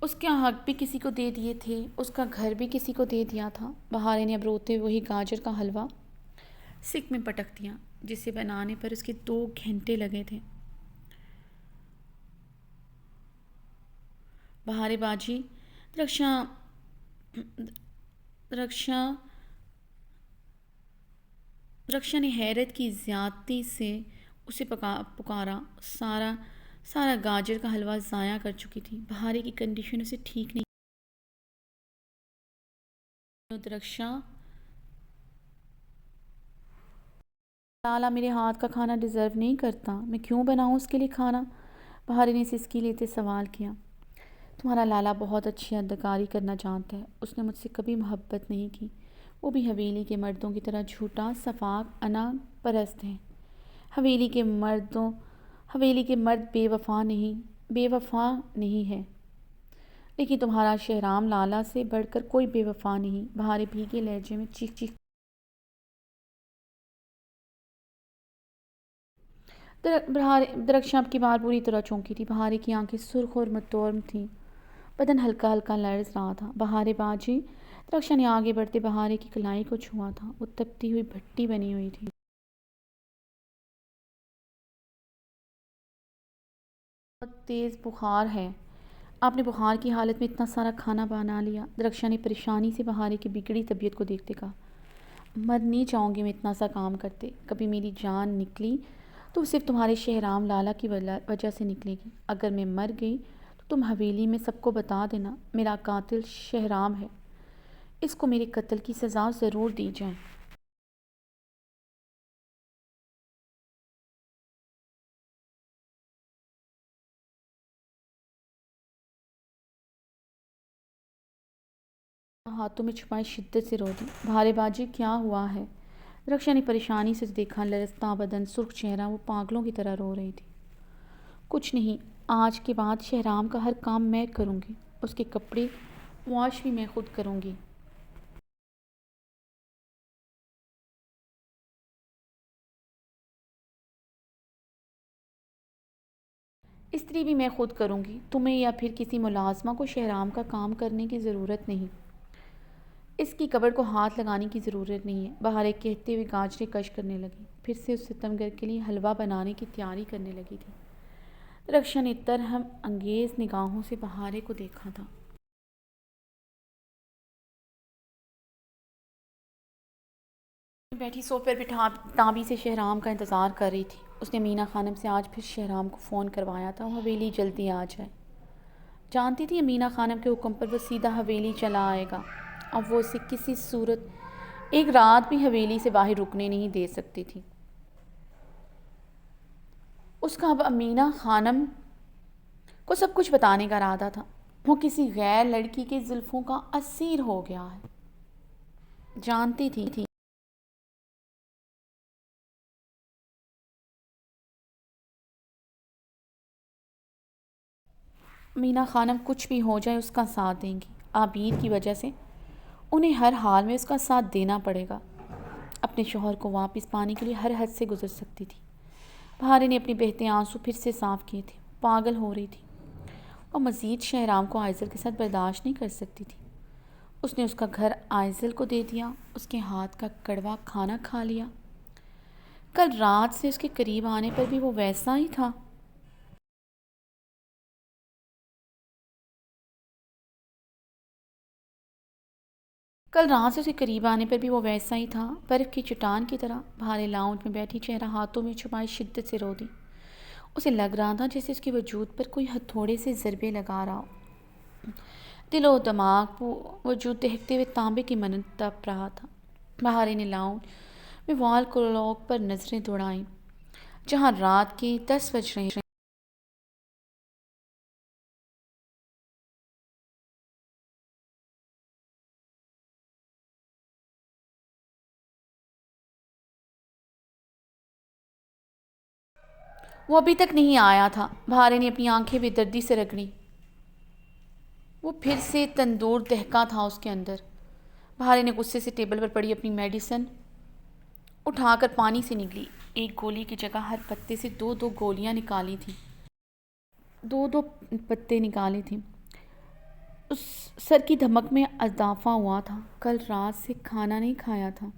उसके हक भी किसी को दे दिए थे, उसका घर भी किसी को दे दिया था। बहारे ने अब रोते हुए वही गाजर का हलवा सिक में पटक दिया जिसे बनाने पर उसके 2 घंटे लगे थे। बहारे बाजी, रक्षा रक्षा रक्षा ने हैरत की ज़्यादती से उसे पुकारा। सारा सारा गाजर का हलवा ज़ाया कर चुकी थी। बहारे की कंडीशन उसे ठीक नहीं। रक्षा, लाला मेरे हाथ का खाना डिज़र्व नहीं करता, मैं क्यों बनाऊँ उसके लिए खाना? बहारी ने सिसकी लेते सवाल किया। तुम्हारा लाला बहुत अच्छी अदाकारी करना जानता है। उसने मुझसे कभी मोहब्बत नहीं की। वो भी हवेली के मर्दों की तरह झूठा सफाक अना परस्त है। हवेली के मर्दों हवेली के मर्द बेवफा नहीं है। लेकिन तुम्हारा शहराम लाला से बढ़कर कोई बेवफा नहीं। बहारे भीगे लहजे में चीख चीख दरख्शां की बार बुरी तरह चौंकी थी। बहारे की आंखें सुर्ख और मतोर्म थीं। बदन हल्का हल्का लर्ज रहा था। बहारे बाजी, दरख्शां ने आगे बढ़ते बहारे की कलाई को छुआ था। वो तपती हुई भट्टी बनी हुई थी। बहुत तेज़ बुखार है। आपने बुखार की हालत में इतना सारा खाना बना लिया। रक्षा ने परेशानी से बहारे की बिगड़ी तबीयत को देखते कहा। मर नहीं चाहूँगी मैं इतना सा काम करते। कभी मेरी जान निकली तो सिर्फ तुम्हारे शहराम लाला की वजह से निकलेगी। अगर मैं मर गई तो तुम हवेली में सबको बता देना मेरा कातिल शहराम है। इसको मेरे कत्ल की सज़ा ज़रूर दी जाए। हाथों में छुपाई शिद्दत से रो दी। भारे बाजी क्या हुआ है? रक्षा ने परेशानी से देखा। लरजता बदन, सुर्ख चेहरा, वो पागलों की तरह रो रही थी। कुछ नहीं, आज के बाद शहराम का हर काम मैं करूँगी। उसके कपड़े वॉश भी मैं खुद करूँगी। इस्त्री भी मैं खुद करूँगी। तुम्हें या फिर किसी मुलाजमा को शहराम का काम करने की ज़रूरत नहीं। इसकी कब्र को हाथ लगाने की ज़रूरत नहीं है। बहारे कहते हुए गाजरें कश करने लगी। फिर से उस सितमगर के लिए हलवा बनाने की तैयारी करने लगी थी। रक्षा ने तरहम अंगेज़ निगाहों से बहारे को देखा था। बैठी सोफे पर बिठा ताबी से शहराम का इंतज़ार कर रही थी। उसने मीना खानम से आज फिर शहराम को फ़ोन करवाया था वो हवेली जल्दी आ जाए। जानती थी मीना खानम के हुक्म पर वो सीधा हवेली चला आएगा। अब वो उसे किसी सूरत एक रात भी हवेली से बाहर रुकने नहीं दे सकती थी। उसका अब अमीना खानम को सब कुछ बताने का इरादा था। वो किसी गैर लड़की के जुल्फ़ों का असीर हो गया है। जानती थी मीना खानम कुछ भी हो जाए उसका साथ देंगी। आबिद की वजह से उन्हें हर हाल में उसका साथ देना पड़ेगा। अपने शौहर को वापस पाने के लिए हर हद से गुजर सकती थी। बहारे ने अपने बहते आंसू फिर से साफ किए थे। पागल हो रही थी और मज़ीद शहराम को आइज़ल के साथ बर्दाश्त नहीं कर सकती थी। उसने उसका घर आइज़ल को दे दिया। उसके हाथ का कड़वा खाना खा लिया। कल रात से उसके करीब आने पर भी वो वैसा ही था। कल रात से उसके करीब आने पर भी वो वैसा ही था, बर्फ़ की चट्टान की तरह। भारे लाउंज में बैठी चेहरा हाथों में छुपाई शिद्दत से रो दी। उसे लग रहा था जैसे उसके वजूद पर कोई हथौड़े से ज़रबे लगा रहा हो। दिलो दिमाग वजूद दहकते हुए तांबे की मनन तप रहा था। बहारे ने लाउंज में वॉल क्लॉक पर नज़रें दौड़ाईं जहाँ रात के 10 बज रहे थे। वो अभी तक नहीं आया था। बहारे ने अपनी आंखें बेदर्दी से रगड़ी। वो फिर से तंदूर दहका था उसके अंदर। बहारे ने गुस्से से टेबल पर पड़ी अपनी मेडिसिन उठाकर पानी से निकली। एक गोली की जगह हर पत्ते से दो दो गोलियां निकाली थी। दो दो पत्ते निकाले थे। उस सर की धमक में इजाफा हुआ था। कल रात से खाना नहीं खाया था।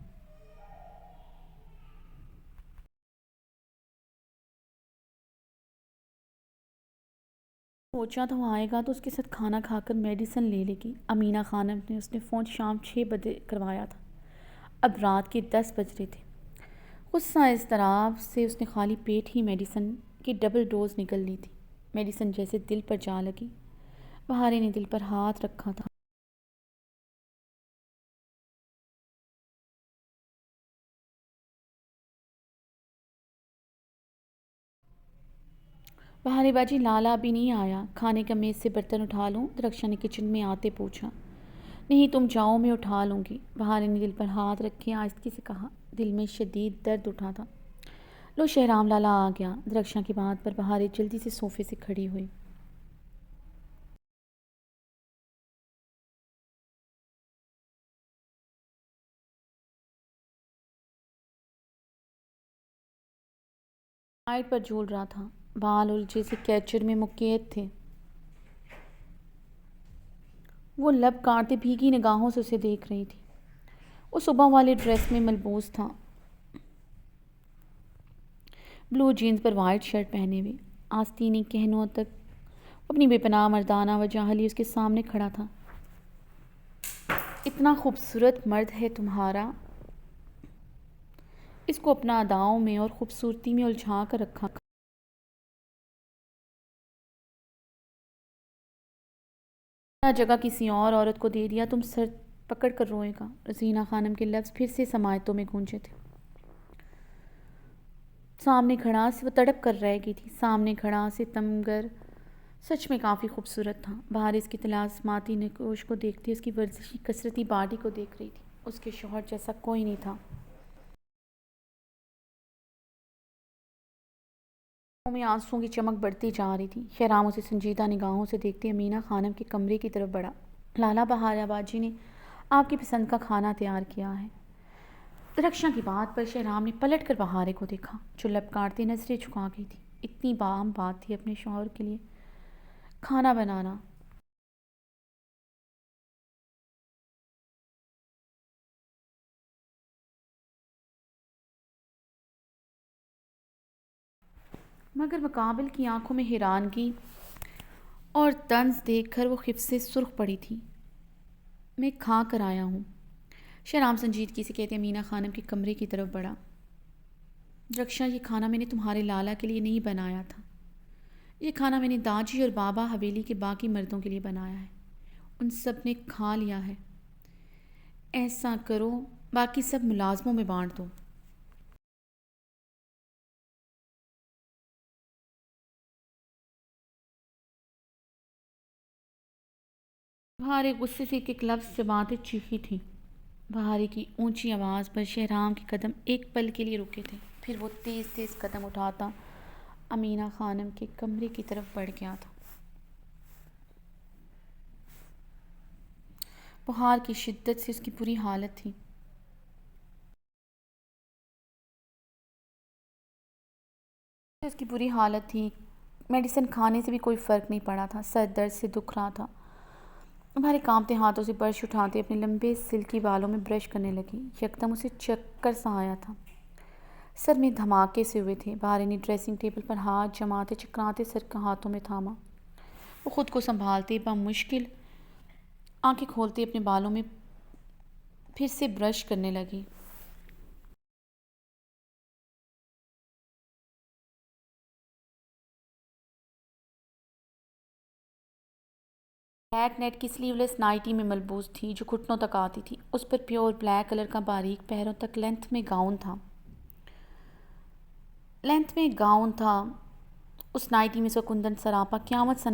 सोचा था वो आएगा तो उसके साथ खाना खाकर मेडिसिन ले लेगी। अमीना खानम ने उसने फ़ोन शाम 6 बजे करवाया था। अब रात के 10 बज रहे थे। गुस्सा इज़्तिराब से उसने खाली पेट ही मेडिसिन की डबल डोज निकल ली थी। मेडिसिन जैसे दिल पर जा लगी। बहारे ने दिल पर हाथ रखा था। बहारे बाजी लाला अभी नहीं आया। खाने का मेज़ से बर्तन उठा लूँ? रक्षा ने किचन में आते पूछा। नहीं, तुम जाओ, मैं उठा लूँगी। बहारे ने दिल पर हाथ रखे आहिस्ती से कहा। दिल में शदीद दर्द उठा था। लो, शहराम लाला आ गया। रक्षा की बात पर बहारे जल्दी से सोफे से खड़ी हुई। लाइट पर झूल रहा था। बाल उलझे से कैचर में मुक़य्यद थे। वो लब काटते भीगी निगाहों से उसे देख रही थी। वो सुबह वाले ड्रेस में मलबूस था, ब्लू जीन्स पर वाइट शर्ट पहने हुए। आस्तीनी कहनों तक अपनी बेपनाह मर्दाना वजह लिए उसके सामने खड़ा था। इतना खूबसूरत मर्द है तुम्हारा, इसको अपना अदाओं में और ख़ूबसूरती में उलझा कर रखा। जगह किसी और औरत को दे दिया, तुम सर पकड़ कर रोएगा। रज़ीना खानम के लफ्ज़ फिर से समायतों में गूंजे थे। सामने खड़ा से वो तड़प कर रह गई थी। सामने खड़ा से तमगर सच में काफ़ी खूबसूरत था। बाहर इसकी तलास्माती नकोश को देखती, उसकी वर्जिशी कसरती बॉडी को देख रही थी। उसके शौहर जैसा कोई नहीं था। में आंसुओं की चमक बढ़ती जा रही थी। शहराम उसे संजीदा निगाहों से देखती अमीना खानम के कमरे की तरफ बढ़ा। लाला बहारा बाजी ने आपकी पसंद का खाना तैयार किया है। रक्षा की बात पर शहराम ने पलट कर बहारे को देखा, जो लपकाटती नजरें झुका गई थी। इतनी बाम बात थी अपने शौहर के लिए खाना बनाना। मगर मुकाबिल की आंखों में हैरानगी और तंज देखकर वो खिफ से सुर्ख पड़ी थी। मैं खा कर आया हूँ, शहराम संजीदगी से कहते अमीना खानम के कमरे की तरफ बढ़ा। रक्षा, ये खाना मैंने तुम्हारे लाला के लिए नहीं बनाया था। ये खाना मैंने दाजी और बाबा हवेली के बाकी मर्दों के लिए बनाया है। उन सब ने खा लिया है। ऐसा करो, बाकी सब मुलाजमों में बांट दो। बहारे गुस्से से एक लफ्ज़ जमाते चीखी थी। बहारे की ऊंची आवाज़ पर शहराम के कदम एक पल के लिए रुके थे। फिर वो तेज़ तेज़ कदम उठाता अमीना खानम के कमरे की तरफ बढ़ गया था। बुखार की शिद्दत से उसकी बुरी हालत थी। उसकी बुरी हालत थी। मेडिसिन खाने से भी कोई फ़र्क नहीं पड़ा था। सर दर्द से दुख रहा था। हमारे कांपते हाथों से ब्रश उठाते अपने लंबे सिल्की बालों में ब्रश करने लगी। यकदम उसे चक्कर सा आया था। सर में धमाके से हुए थे। बाहर ने ड्रेसिंग टेबल पर हाथ जमाते चकराते सर का हाथों में थामा। वो खुद को संभालते मुश्किल आंखें खोलते अपने बालों में फिर से ब्रश करने लगी। ब्लैक नेट की स्लीवलेस नाइटी में मलबूस थी, जो घुटनों तक आती थी। उस पर प्योर ब्लैक कलर का बारीक पैरों तक लेंथ में गाउन था। उस नाइटी में कुंदन सरापा क़यामत सा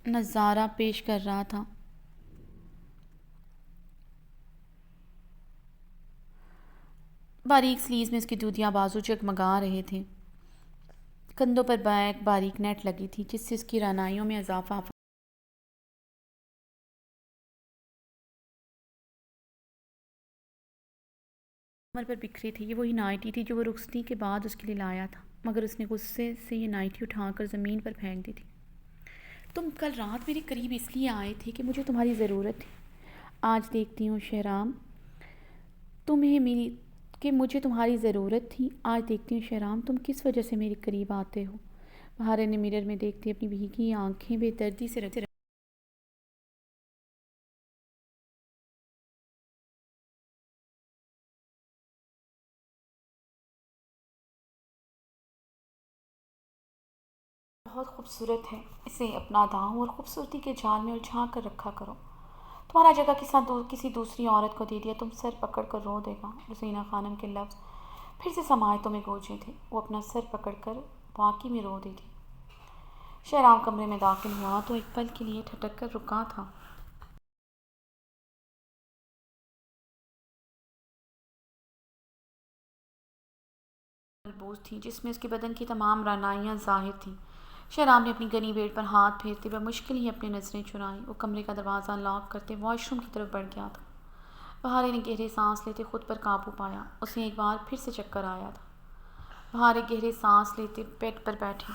नज़ारा पेश कर रहा था। बारीक स्लीव्स में उसके दूधिया बाजू जगमगा रहे थे। कंधों पर बारीक नेट लगी थी, जिससे उसकी रानाइयों में इजाफा। कमर पर बिखरी थी। ये वही नाइटी थी जो वो रुखसती के बाद उसके लिए लाया था, मगर उसने गुस्से से ये नाइटी उठाकर ज़मीन पर फेंक दी थी। तुम कल रात मेरे करीब इसलिए आए थे कि मुझे तुम्हारी ज़रूरत थी। आज देखती हूँ शहराम, तुम्हें मेरी कि मुझे तुम्हारी ज़रूरत थी। आज देखती हूँ शहराम, तुम किस वजह से मेरे करीब आते हो। बहारे ने मिरर में देखती अपनी भीगी आंखें बेदर्दी से रख बहुत खूबसूरत है, इसे अपना दांव और खूबसूरती के जाल में उलझा कर रखा करो। तुम्हारा जगह किसी दूसरी औरत को दे दिया, तुम सर पकड़ कर रो देगा। रज़ीना खानम के लफ्ज़ फिर से समायतों में गूंजे थे। वो अपना सर पकड़ कर वाकई में रो दी थी। शहराम कमरे में दाखिल हुआ तो एक पल के लिए ठटक कर रुका था। मलबूस थी, जिसमें उसके बदन की तमाम रानाइयाँ ज़ाहिर थीं। शहराम ने अपनी गनी बेड पर हाथ फेरते हुए मुश्किल ही अपनी नज़रें चुराईं। वो कमरे का दरवाज़ा लॉक करते वॉशरूम की तरफ बढ़ गया था। बहारे ने गहरे सांस लेते खुद पर काबू पाया। उसे एक बार फिर से चक्कर आया था। बहारे गहरे सांस लेते बेड पर बैठी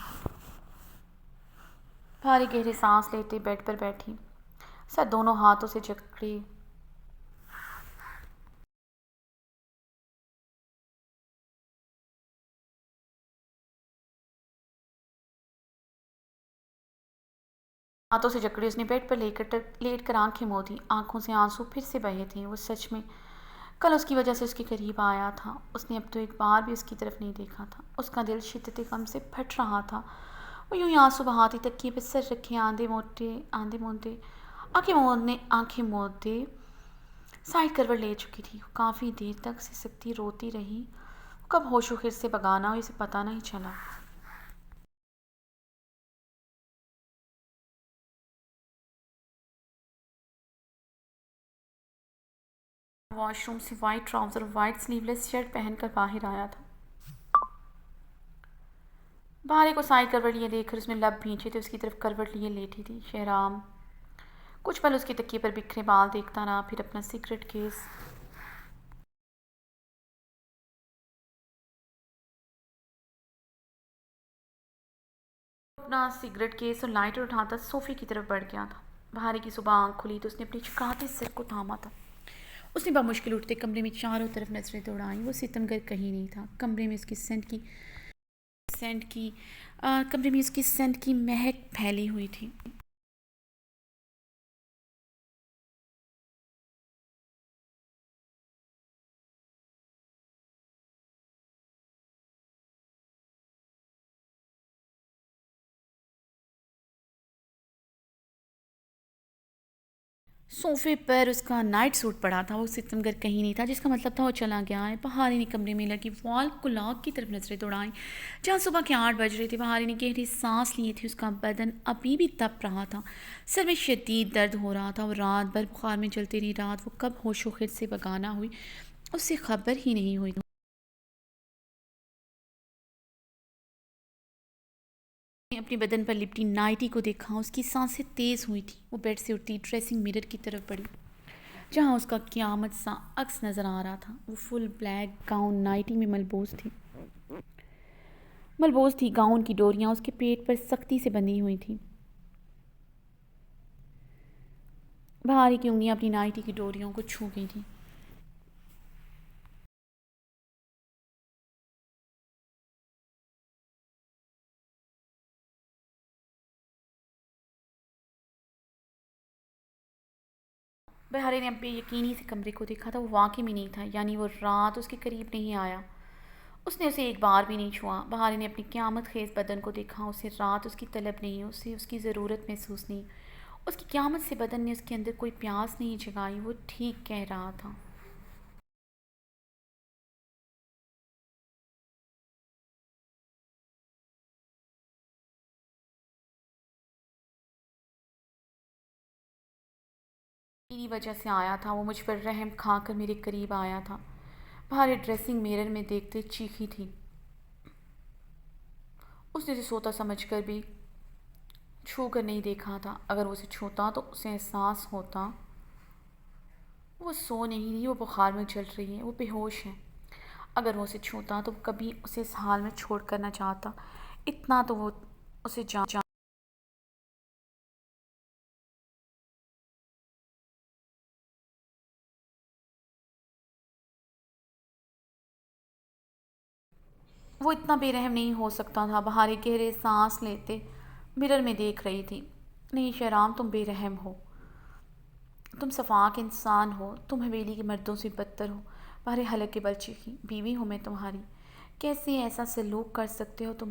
बहारे गहरे सांस लेते बेड पर बैठी, सर दोनों हाथों से जकड़े हाथों से जकड़ी उसने बेड पर लेट कर आंखें मोदी। आंखों से आंसू फिर से बहे थे। वो सच में कल उसकी वजह से उसके करीब आया था। उसने अब तो एक बार भी उसकी तरफ नहीं देखा था। उसका दिल शिद्दत गम से फट रहा था। वो यूं ही आंसू बहाती तकिए पर सर रखे आंधे मोंदे आंखें मोदे साइड करवट ले चुकी थी। काफ़ी देर तक सिसकती रोती रही। कब होशो खिर से बगाना हुई उसे पता नहीं चला। वॉशरूम से वाइट ट्राउज़र और वाइट स्लीवलेस शर्ट पहनकर बाहर आया था। बाहर को साइड करवट लिए देखकर उसने लब भींचे थे। उसकी तरफ करवट लिए लेटी थी शहराम। कुछ पल उसके तकिए पर बिखरे बाल देखता रहा, फिर अपना सिगरेट केस और लाइटर उठाता सोफे की तरफ बढ़ गया था। बाहर की सुबह आँख खुली तो उसने अपने झुकाते सिर को थामा था। उसने बामुश्किल उठते कमरे में चारों तरफ नजरें दौड़ाई। वो सितमगर कहीं नहीं था। सेंट की कमरे में उसकी सेंट की महक फैली हुई थी। सोफे पर उसका नाइट सूट पड़ा था। वो सितमगर कहीं नहीं था, जिसका मतलब था वो चला गया है। बहारी ने कमरे में लगी वॉल क्लॉक की तरफ नजरें दौड़ाई जहाँ सुबह के 8 बज रहे थे। बहारी ने गहरी सांस लिए थी। उसका बदन अभी भी तप रहा था। सर में शदीद दर्द हो रहा था। वो रात भर बुखार में चलती रही। रात वो कब होशो खिर से बगाना हुई उससे खबर ही नहीं हुई। अपने बदन पर लिपटी नाइटी को देखा। उसकी सांसें तेज हुई थी। वो बेड से उठती ड्रेसिंग मिरर की तरफ बढ़ी जहाँ उसका क़यामत सा अक्स नज़र आ रहा था। वो फुल ब्लैक गाउन नाइटी में मलबूस थी। गाउन की डोरियाँ उसके पेट पर सख्ती से बंधी हुई थी। भारी की उंगलियाँ अपनी नाइटी की डोरियों को छू गई थी। बहारे ने अब बेयकीनी से कमरे को देखा था। वो वाकई में नहीं था, यानी वो रात उसके करीब नहीं आया। उसने उसे एक बार भी नहीं छुआ। बहारी ने अपनी क़यामत खेज बदन को देखा। उसे रात उसकी तलब नहीं, उसे उसकी ज़रूरत महसूस नहीं। उसकी क़यामत से बदन ने उसके अंदर कोई प्यास नहीं जगाई। वो ठीक कह रहा था। मेरी वजह से आया था। वो मुझ पर रहम खा कर मेरे करीब आया था। बाहर ड्रेसिंग मिरर में देखते चीखी थी। उसने उसे सोता समझकर भी छू कर नहीं देखा था। अगर वो उसे छूता तो उसे एहसास होता वो सो नहीं रही, वो बुखार में चल रही है, वो बेहोश है। अगर वो उसे छूता तो कभी उसे इस हाल में छोड़ कर ना चाहता। इतना तो वो उसे जान वो इतना बेरहम नहीं हो सकता था। बाहर एक गहरे सांस लेते मिरर में देख रही थी। नहीं शहराम, तुम बेरहम हो। तुम सफाक इंसान हो। तुम हवेली के मर्दों से बदतर हो। बाहर हलक के बल चीखी। बीवी हूँ मैं तुम्हारी। कैसे ऐसा सलूक कर सकते हो तुम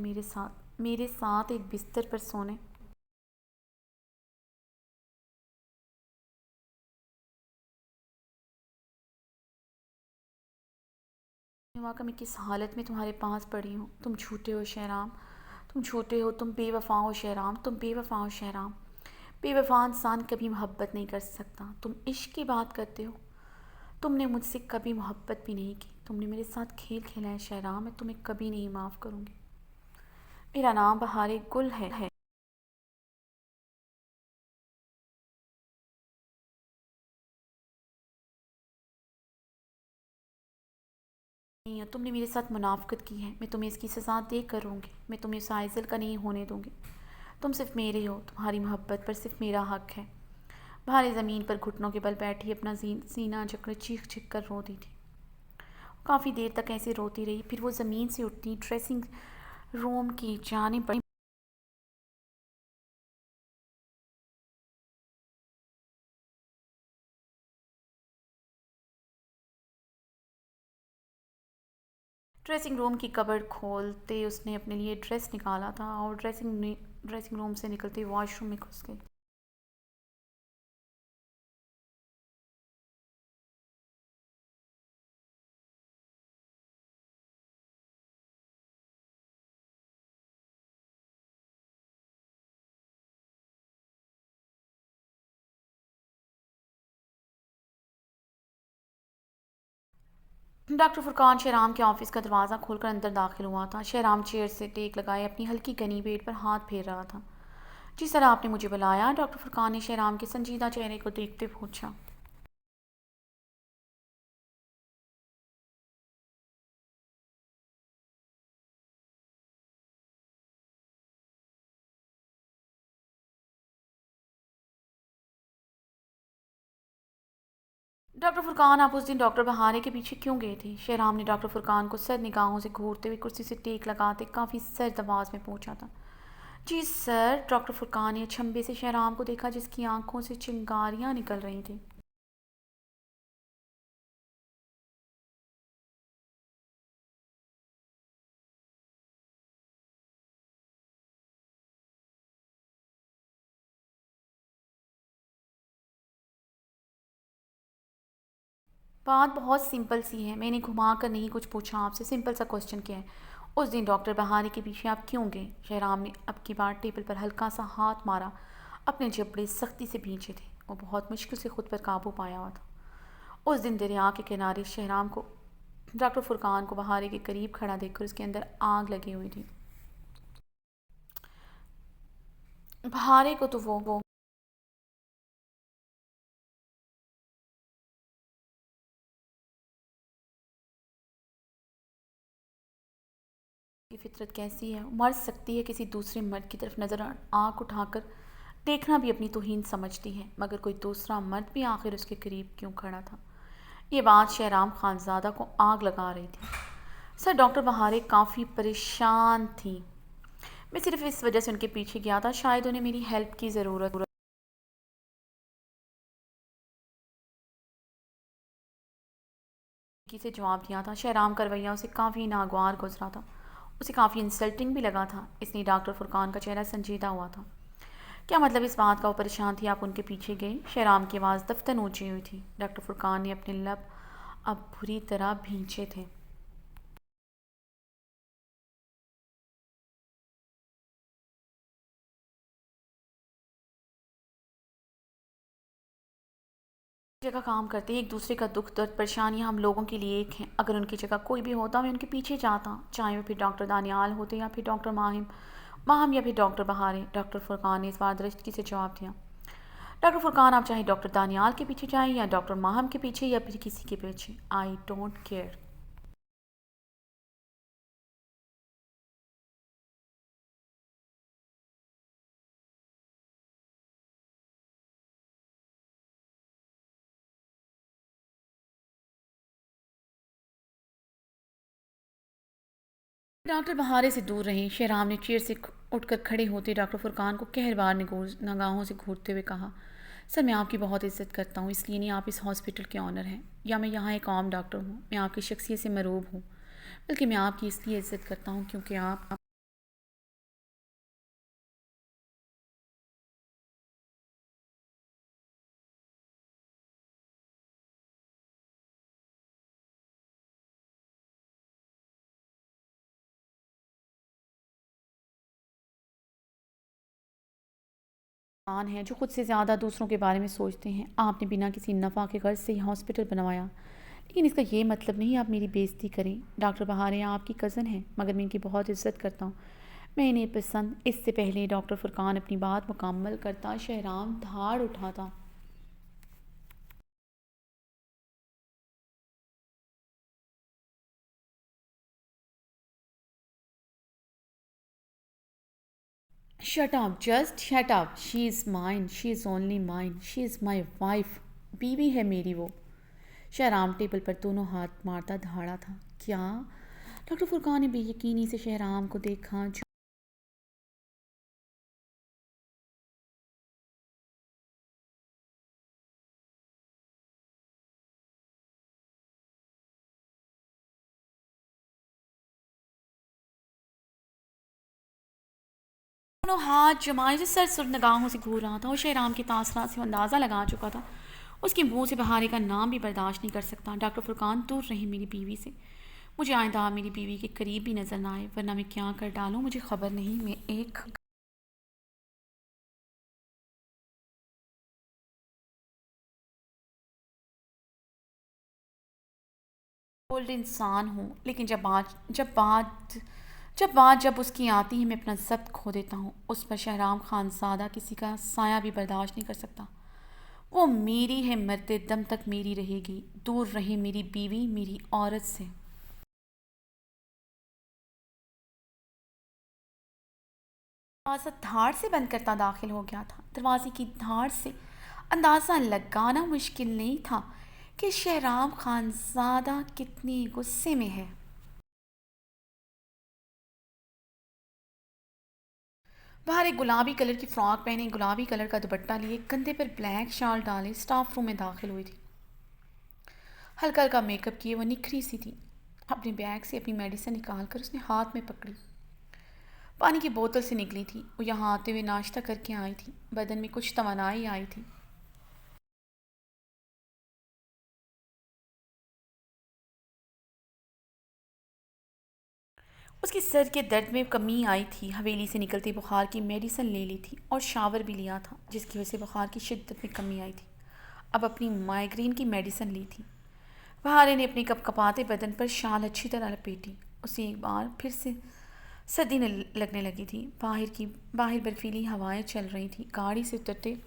मेरे साथ एक बिस्तर पर सोने। वाकई मैं किस हालत में तुम्हारे पास पड़ी हूँ। तुम झूठे हो शहराम। तुम झूठे हो। तुम बेवफा हो शहराम। तुम बेवफा हो शहराम। बेवफा इंसान कभी मोहब्बत नहीं कर सकता। तुम इश्क की बात करते हो। तुमने मुझसे कभी मोहब्बत भी नहीं की। तुमने मेरे साथ खेल खेला है शहराम। मैं तुम्हें कभी नहीं माफ़ करूँगी। मेरा नाम बहार गुल है। नहीं, तुमने मेरे साथ मुनाफ़कत की है। मैं तुम्हें इसकी सज़ा दे करूँगी। मैं तुम्हें उस आइज़ल का नहीं होने दूँगी। तुम सिर्फ मेरे हो। तुम्हारी मोहब्बत पर सिर्फ मेरा हक है। भारी ज़मीन पर घुटनों के बल बैठी अपना सीना जकड़े चीख चीख कर रोती थी। काफ़ी देर तक ऐसे रोती रही। फिर वो ज़मीन से उठती ड्रेसिंग रूम की जाने ड्रेसिंग रूम की कबर्ड खोलते उसने अपने लिए ड्रेस निकाला था और ड्रेसिंग रूम से निकलते वॉशरूम में घुस गई। डॉक्टर फुरकान शहराम के ऑफिस का दरवाज़ा खोलकर अंदर दाखिल हुआ था। शहराम चेयर से टेक लगाए अपनी हल्की गनी पेट पर हाथ फेर रहा था। जिस तरह आपने मुझे बुलाया, डॉक्टर फुरकान ने शहराम के संजीदा चेहरे को देखते पूछा। डॉक्टर फुरकान, आप उस दिन डॉक्टर बहारे के पीछे क्यों गए थे? शहराम ने डॉक्टर फुरकान को सर निगाहों से घूरते हुए कुर्सी से टेक लगाते काफ़ी सर्द आवाज़ में पूछा था। जी सर, डॉक्टर फुरकान ने अचंभे से शहराम को देखा जिसकी आंखों से चिंगारियां निकल रही थी। बात बहुत सिंपल सी है, मैंने घुमा कर नहीं कुछ पूछा आपसे। सिंपल सा क्वेश्चन क्या है? उस दिन डॉक्टर बहारी के पीछे आप क्यों गए? शहराम ने अब की बार टेबल पर हल्का सा हाथ मारा। अपने जबड़े सख्ती से भींचे थे। वो बहुत मुश्किल से खुद पर काबू पाया हुआ था। उस दिन दरिया के किनारे शहराम को डॉक्टर फुरकान को बहारे के करीब खड़ा देखकर उसके अंदर आग लगी हुई थी। बहारे को तो वो की फितरत कैसी है, मर सकती है किसी दूसरे मर्द की तरफ नज़र आँख उठाकर देखना भी अपनी तौहीन समझती है, मगर कोई दूसरा मर्द भी आखिर उसके करीब क्यों खड़ा था? ये बात शहराम खानज़ादा को आग लगा रही थी। सर, डॉक्टर बहारे काफ़ी परेशान थी। मैं सिर्फ इस वजह से उनके पीछे गया था, शायद उन्हें मेरी हेल्प की ज़रूरत से जवाब दिया था। शहराम का रवैया उसे काफ़ी नागवार गुजरा था। उसे काफ़ी इंसल्टिंग भी लगा था। इसलिए डॉक्टर फुरकान का चेहरा संजीदा हुआ था। क्या मतलब इस बात का वो परेशान थी आप उनके पीछे गए? शहराम की आवाज़ दफ्तन ऊंची हुई थी। डॉक्टर फुरकान ने अपने लब अब बुरी तरह भींचे थे। जगह काम करते हैं, एक दूसरे का दुख दर्द परेशानियां हम लोगों के लिए एक हैं। अगर उनकी जगह कोई भी होता मैं उनके पीछे जाता, चाहे वो फिर डॉक्टर दानियाल होते या फिर डॉक्टर माहिम माहम या फिर डॉक्टर बहारे। डॉक्टर फुरकान ने इस बार दृष्टि से जवाब दिया। डॉक्टर फुरकान, आप चाहे डॉक्टर दानियाल के पीछे जाएं या डॉक्टर माहम के पीछे या फिर किसी के पीछे, आई डोंट केयर। डॉक्टर बहारे से दूर रहें। शहराम ने चेयर से उठकर खड़े होते डॉक्टर फुरकान को कहरबार निगाहों से घूरते हुए कहा। सर, मैं आपकी बहुत इज्जत करता हूँ, इसलिए नहीं आप इस हॉस्पिटल के ऑनर हैं या मैं यहाँ एक आम डॉक्टर हूँ। मैं आपकी शख्सियत से मरूब हूँ, बल्कि मैं आपकी इसलिए इज्जत करता हूँ क्योंकि आप इंसान हैं जो खुद से ज़्यादा दूसरों के बारे में सोचते हैं। आपने बिना किसी नफ़ा के गर्ज से ही हॉस्पिटल बनवाया, लेकिन इसका ये मतलब नहीं आप मेरी बेइज्जती करें। डॉक्टर बहारे आपकी कज़न हैं, मगर मैं इनकी बहुत इज्जत करता हूँ। मैं इन्हें पसंद इससे पहले डॉक्टर फुरकान अपनी बात मुकम्मल करता शहराम धाड़ उठाता। Shut up, just shut up. She is mine, she is only mine, she is my wife. बीवी है मेरी वो। शहराम टेबल पर दोनों हाथ मारता धाड़ा था। क्या? डॉक्टर फुरकान ने बेयकीनी से शहराम को देखा जो दोनों हाथ जमाए से सर सुर निगाहों से घूर रहा था और शहराम की तासरात से अंदाज़ा लगा चुका था उसके मुंह से बहारे का नाम भी बर्दाश्त नहीं कर सकता। डॉक्टर फुरकान, दूर रही मेरी बीवी से। मुझे आइंदा मेरी बीवी के करीब भी नजर ना आए, वरना मैं क्या कर डालूं मुझे खबर नहीं। मैं एक ओल्ड इंसान हूँ, लेकिन जब उसकी आती है मैं अपना जब्त खो देता हूँ। उस पर शहराम खानजादा किसी का साया भी बर्दाश्त नहीं कर सकता। वो मेरी है, मरते दम तक मेरी रहेगी। दूर रहे मेरी बीवी मेरी औरत से। दरवाज़ा धाड़ से बंद करता दाखिल हो गया था। दरवाजे की धाड़ से अंदाज़ा लगाना मुश्किल नहीं था कि शहराम खानजादा कितने गुस्से में है। बाहर एक गुलाबी कलर की फ्रॉक पहने, गुलाबी कलर का दुपट्टा लिए, कंधे पर ब्लैक शाल डाले स्टाफ रूम में दाखिल हुई थी। हल्का हल्का मेकअप किए वो निखरी सी थी। अपने बैग से अपनी मेडिसिन निकाल कर उसने हाथ में पकड़ी। पानी की बोतल से निकली थी। वो यहाँ आते हुए नाश्ता करके आई थी। बदन में कुछ तवानाई आई थी। उसके सर के दर्द में कमी आई थी। हवेली से निकलते बुखार की मेडिसिन ले ली थी और शावर भी लिया था, जिसकी वजह से बुखार की शिद्दत में कमी आई थी। अब अपनी माइग्रेन की मेडिसिन ली थी। बहारे ने अपने कपकपाते बदन पर शाल अच्छी तरह लपेटी। उसे एक बार फिर से सर्दी लगने लगी थी। बाहर बर्फीली हवाएं चल रही थी। गाड़ी से उतरते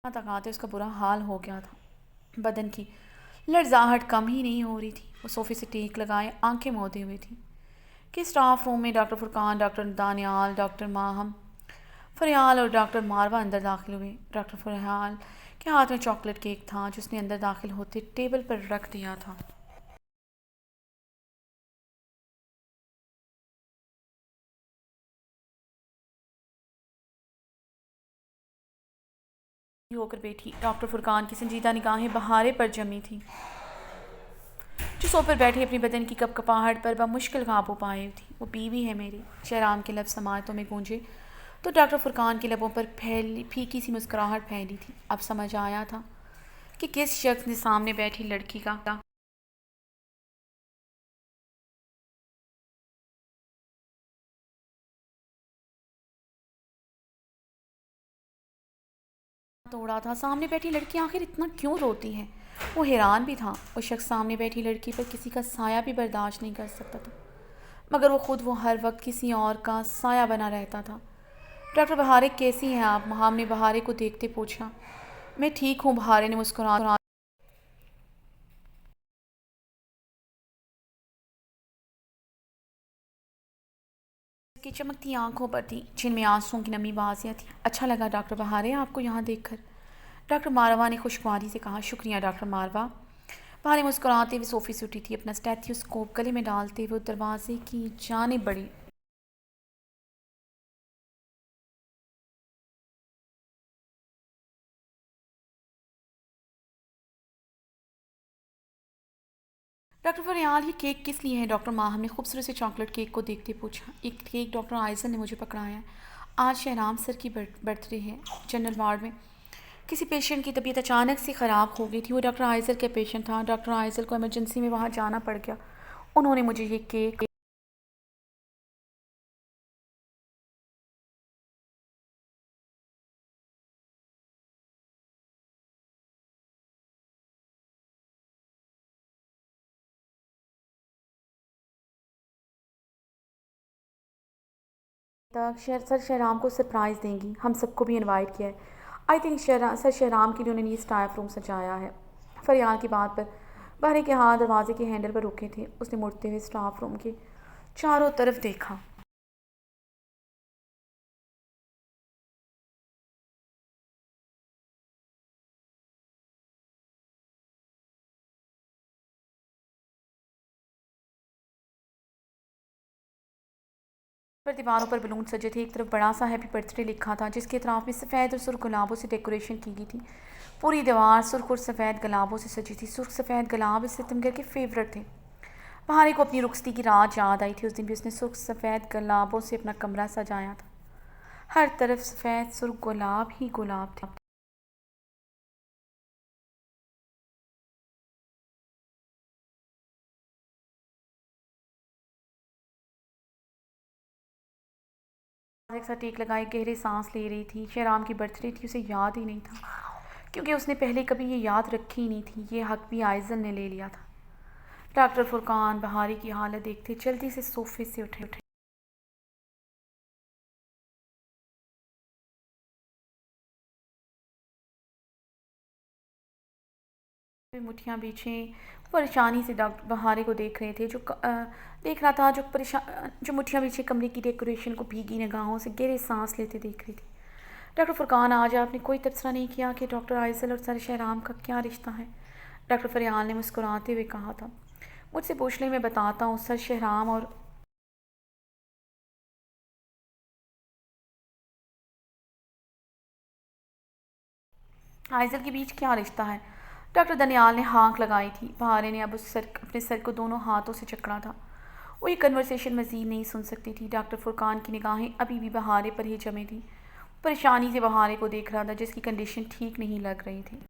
तक आते उसका बुरा हाल हो गया था। बदन की लड़जाहट कम ही नहीं हो रही थी। वो सोफे से टेक लगाए आंखें मोदे हुए थी कि स्टाफ रूम में doctor Furqan, doctor Daniyal, doctor Maham फरियाल और डॉक्टर मारवा अंदर दाखिल हुए। डॉक्टर फरियाल के हाथ में चॉकलेट केक था जो उसने अंदर दाखिल होते टेबल पर रख दिया था। होकर बैठी। डॉक्टर फुरकान की संजीदा निगाहें बहारे पर जमी थी जो सोफे पर बैठी अपनी बदन की कपकपाहट पर मुश्किल काबू पाए थी। वो बीवी है मेरी। शहराम के लफ्ज़ समातों में गूंजे तो डॉक्टर फुरकान के लबों पर फैली फीकी सी मुस्कुराहट फैली थी। अब समझ आया था कि किस शख्स ने सामने बैठी लड़की का तोड़ा था। सामने बैठी लड़की आखिर इतना क्यों रोती है? वो हैरान भी था। वो शख्स सामने बैठी लड़की पर किसी का साया भी बर्दाश्त नहीं कर सकता था, मगर वो हर वक्त किसी और का साया बना रहता था। डॉक्टर बहारे, कैसी हैं आप? महाम ने बहारे को देखते पूछा। मैं ठीक हूँ, बहारे ने मुस्कुरा की चमकती आंखों पर थी जिनमें आंसुओं की नमी बाजियाँ थी। अच्छा लगा डॉक्टर बहारे आपको यहाँ देखकर, डॉक्टर मारवा ने खुशगवारी से कहा। शुक्रिया डॉक्टर मारवा। बहारे मुस्कुराते हुए सोफे से उठी थी। अपना स्टेथोस्कोप गले में डालते हुए दरवाजे की जानिब बढ़ी। डॉक्टर फरियाल, ये केक किस लिए है? डॉक्टर माहम ने खूबसूरत से चॉकलेट केक को देखते पूछा। एक केक डॉक्टर आइजन ने मुझे पकड़ाया है। आज शहराम सर की बर्थडे है। जनरल वार्ड में किसी पेशेंट की तबीयत अचानक से ख़राब हो गई थी। वो डॉक्टर आइजल के पेशेंट था। डॉक्टर आइजल को इमरजेंसी में वहाँ जाना पड़ गया। उन्होंने मुझे ये केक तक सर शहराम को सरप्राइज़ देंगी। हम सबको भी इनवाइट किया है। आई थिंक सर शहराम के लिए उन्होंने ये स्टाफ रूम सजाया है। फरियाल की बात पर बहरे के हाथ दरवाजे के हैंडल पर रुके थे। उसने मुड़ते हुए स्टाफ रूम के चारों तरफ देखा। पर दीवारों पर बलून सजे थे। एक तरफ बड़ा सा हैप्पी बर्थडे लिखा था जिसके अतराफ में सफ़ेद और सुर्ख गुलाबों से डेकोरेशन की गई थी। पूरी दीवार सुर्ख और सफ़ेद गुलाबों से सजी थी। सुर्ख सफ़ेद गुलाब इस सितमगर के फेवरेट थे। बहारी को अपनी रुखसती की रात याद आई थी। उस दिन भी उसने सुर्ख सफ़ेद गुलाबों से अपना कमरा सजाया था। हर तरफ सफ़ेद सुर्ख गुलाब ही गुलाब थे। एक सा टेक लगाए गहरे सांस ले रही थी। शहराम की बर्थडे थी, उसे याद ही नहीं था क्योंकि उसने पहले कभी ये याद रखी ही नहीं थी। ये हक भी आइजल ने ले लिया था। डॉक्टर फुरकान बहारी की हालत देखते जल्दी से सोफे से उठे। मुठियाँ बीछे परेशानी से डॉक्टर बहारे को देख रहे थे। देख रहा था जो मुठियाँ बीछे कमरे की डेकोरेशन को भीगी निगाहों से गहरे सांस लेते देख रही थी। डॉक्टर फुरकान, आज आपने कोई तबसरा नहीं किया कि डॉक्टर आइजल और सर शहराम का क्या रिश्ता है? डॉक्टर फरियाल ने मुस्कुराते हुए कहा था। मुझसे पूछ ले, मैं बताता हूँ। सर शहराम और आइजल के बीच क्या रिश्ता है? डॉक्टर दनियाल ने हाँक लगाई थी। बहारे ने अब अपने सर को दोनों हाथों से जकड़ा था। वो ये कन्वर्सेशन मज़ीद नहीं सुन सकती थी। डॉक्टर फुरकान की निगाहें अभी भी बहारे पर ही जमी थी। परेशानी से बहारे को देख रहा था जिसकी कंडीशन ठीक नहीं लग रही थी।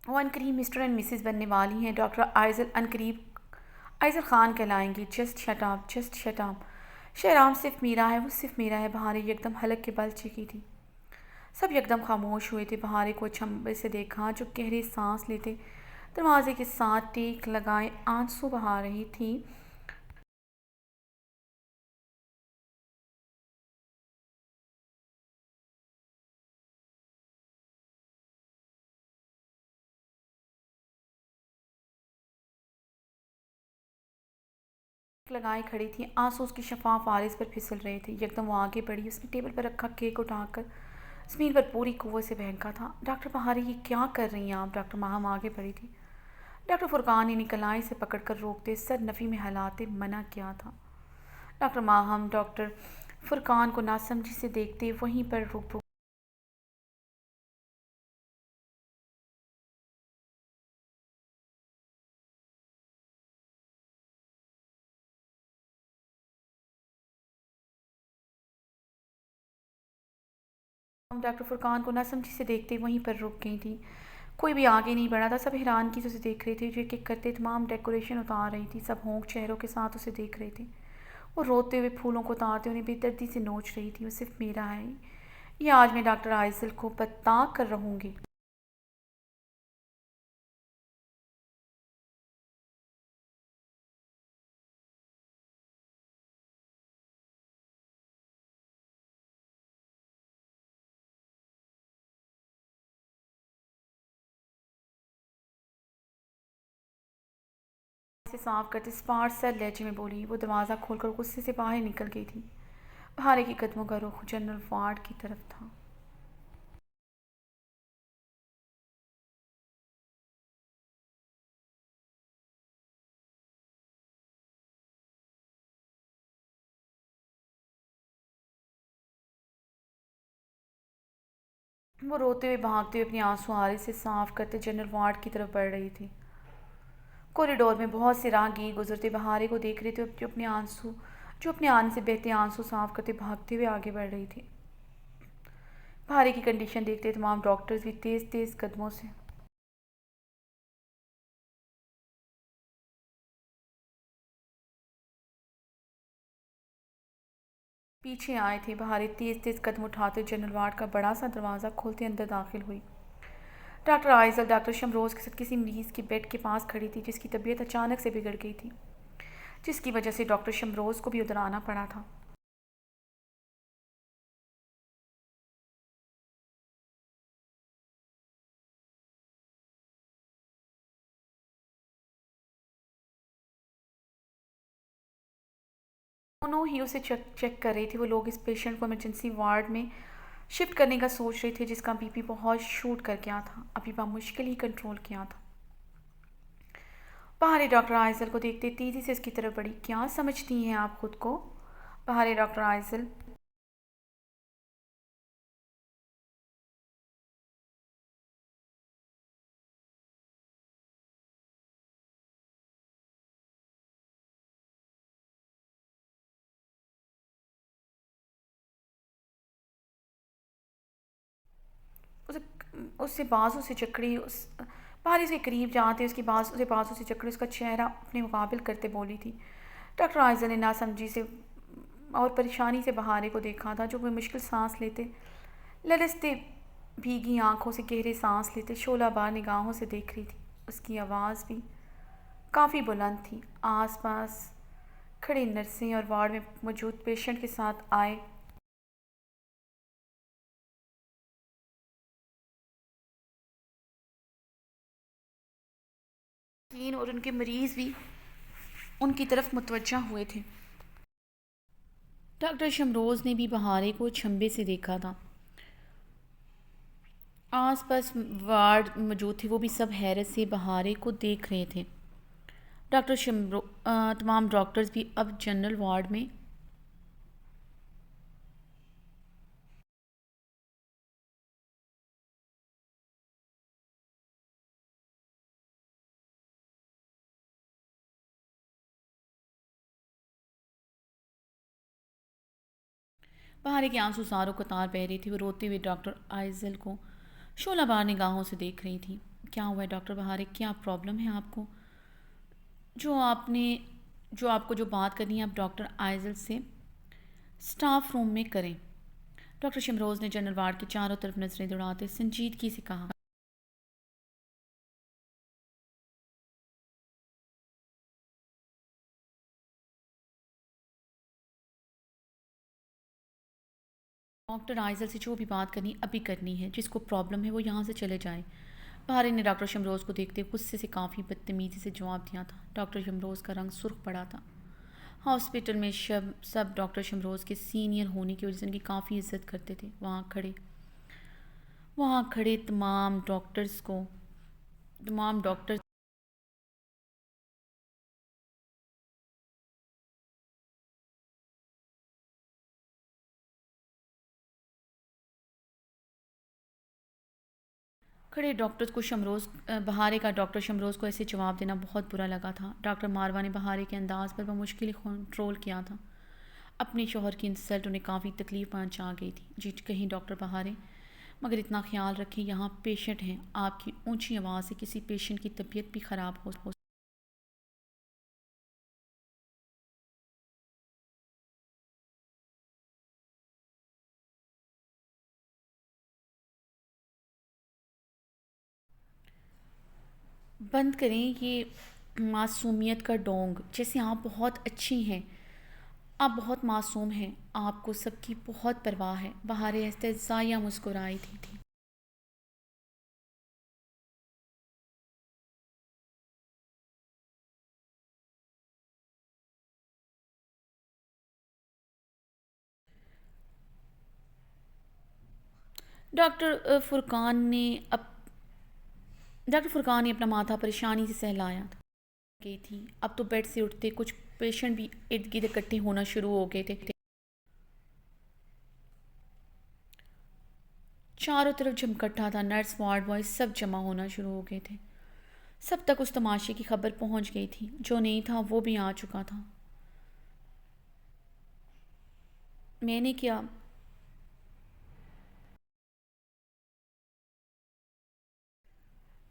वो अनकरीब मिस्टर एंड मिसेस बनने वाली हैं। डॉक्टर आइजल अनकरीब आइजल खान कहलाएंगी। Just shut up, just shut up. Shahram सिर्फ मेरा है, वो सिर्फ मेरा है। बहारे एकदम हलक के बल चीखी थी। सब एकदम खामोश हुए थे। बहारे को अचंभे से देखा जो गहरे सांस लेते दरवाजे के साथ टेक लगाए आंसू बहा रही थी। लगाए खड़ी थी। आंसू उसकी शफाफ आरिस पर फिसल रहे थे। एकदम वो आगे बढ़ी। उसने टेबल पर रखा केक उठाकर ज़मीन पर पूरी कुव्वत से फेंका था। डॉक्टर बहारी, ये क्या कर रही हैं आप? डॉक्टर माहम आगे बढ़ी थी। डॉक्टर फुरकान ने निकलाई से पकड़कर रोकते सर नफ़ी में हिलाते मना किया था। डॉक्टर माहम डॉक्टर फुरकान को नासमझी से देखते वहीं पर रुक डॉक्टर फुरकान को नासमझी से देखते वहीं पर रुक गई थी। कोई भी आगे नहीं बढ़ा था। सब हैरानगी से उसे देख रहे थे। जो एक एक करते तमाम डेकोरेशन उतार रही थी। सब होंक चेहरों के साथ उसे देख रहे थे। वो रोते हुए फूलों को उतारते उन्हें बेदर्दी से नोच रही थी। वो सिर्फ मेरा है, ये आज मैं डॉक्टर आइजल को बता कर रहूँगी। से साफ करते स्पार्ट सर लहजे में बोली। वो दरवाज़ा खोलकर गुस्से से बाहर निकल गई थी। बहारे के कदमों का रुख जनरल वार्ड की तरफ था। वो रोते हुए भागते हुए अपनी आंसू आरे से साफ करते जनरल वार्ड की तरफ बढ़ रही थी। कॉरिडोर में बहुत से राहगीर गुजरते बहारे को देख रहे थे जो अपने आने से बहते आंसू साफ करते भागते हुए आगे बढ़ रही थी। बहारे की कंडीशन देखते तमाम डॉक्टर्स भी तेज़ तेज़ कदमों से पीछे आए थे। बहारे तेज़ तेज़ कदम उठाते जनरल वार्ड का बड़ा सा दरवाज़ा खोलते अंदर दाखिल हुई। डॉक्टर आइजल डॉक्टर शमरोज़ के साथ किसी मरीज़ के बेड के पास खड़ी थी जिसकी तबीयत अचानक से बिगड़ गई थी, जिसकी वजह से डॉक्टर शमरोज़ को भी उधर आना पड़ा था। दोनों ही उसे चेक चेक कर रही थी। वो लोग इस पेशेंट को इमरजेंसी वार्ड में शिफ्ट करने का सोच रहे थे जिसका बीपी बहुत शूट कर गया था। अभी मुश्किल ही कंट्रोल किया था। बाहरी डॉक्टर आइजल को देखते तेजी से उसकी तरफ बढ़ी। क्या समझती हैं आप खुद को? बाहरी डॉक्टर आइजल। उसे उससे बाजू से जकड़ी उस बाहरी के करीब जाते उसकी बाजू से जकड़ी उसका चेहरा अपने मुकाबिल करते बोली थी। डॉक्टर आइजल ने नासमझी से और परेशानी से बहारे को देखा था, जो वह मुश्किल सांस लेते, लरसते भीगी आंखों से गहरे सांस लेते शोला बार निगाहों से देख रही थी। उसकी आवाज़ भी काफ़ी बुलंद थी। आसपास खड़े नर्सें और वार्ड में मौजूद पेशेंट के साथ आए तीन और उनके मरीज़ भी उनकी तरफ मुतवज्जा हुए थे। डॉक्टर शमरोज़ ने भी बहारे को छंबे से देखा था। आसपास वार्ड मौजूद थे, वो भी सब हैरत से बहारे को देख रहे थे। तमाम डॉक्टर्स भी अब जनरल वार्ड में बहारे के आंसू सारों कतार बह रही थी। वो रोते हुए डॉक्टर आइजल को शोला बार निगाहों से देख रही थी। क्या हुआ है डॉक्टर बहारे, क्या प्रॉब्लम है आपको? जो आपने जो आपको जो बात करनी है आप डॉक्टर आइजल से स्टाफ रूम में करें। डॉक्टर शमरोज़ ने जनरल वार्ड के चारों तरफ नजरें दौड़ाते संजीदगी से कहा। डॉक्टर आइजल से जो भी बात करनी अभी करनी है, जिसको प्रॉब्लम है वो यहाँ से चले जाए। बहारे ने डॉक्टर शमरोज़ को देखते गुस्से से काफ़ी बदतमीज़ी से जवाब दिया था। डॉक्टर शमरोज़ का रंग सुर्ख पड़ा था। हॉस्पिटल में सब डॉक्टर शमरोज़ के सीनियर होने की वजह से उनकी काफ़ी इज्जत करते थे। वहाँ खड़े तमाम डॉक्टर खड़े डॉक्टर्स को बहारे का डॉक्टर शमरोज़ को ऐसे जवाब देना बहुत बुरा लगा था। डॉक्टर मारवा ने बहारे के अंदाज़ पर बमुश्किल कंट्रोल किया था। अपने शौहर की इंसल्ट उन्हें काफ़ी तकलीफ़ पहुंचा गई थी। जी कहीं डॉक्टर बहारे, मगर इतना ख्याल रखें यहाँ पेशेंट हैं। आपकी ऊंची आवाज़ से किसी पेशेंट की तबीयत भी ख़राब हो। बंद करें ये मासूमियत का डोंग। जैसे आप बहुत अच्छी हैं, आप बहुत मासूम हैं, आपको सबकी बहुत परवाह है। बहारे इस्तेज़ाया मुस्कुराई थी। डॉक्टर फुरकान ने अब डॉक्टर फुरकान ने अपना माथा परेशानी से सहलाया था। गई थी, अब तो बेड से उठते कुछ पेशेंट भी इर्द गिर्द इकट्ठे होना शुरू हो गए थे। चारों तरफ जमकट्टा था। नर्स, वार्ड बॉय सब जमा होना शुरू हो गए थे। सब तक उस तमाशे की खबर पहुंच गई थी। जो नहीं था वो भी आ चुका था। मैंने क्या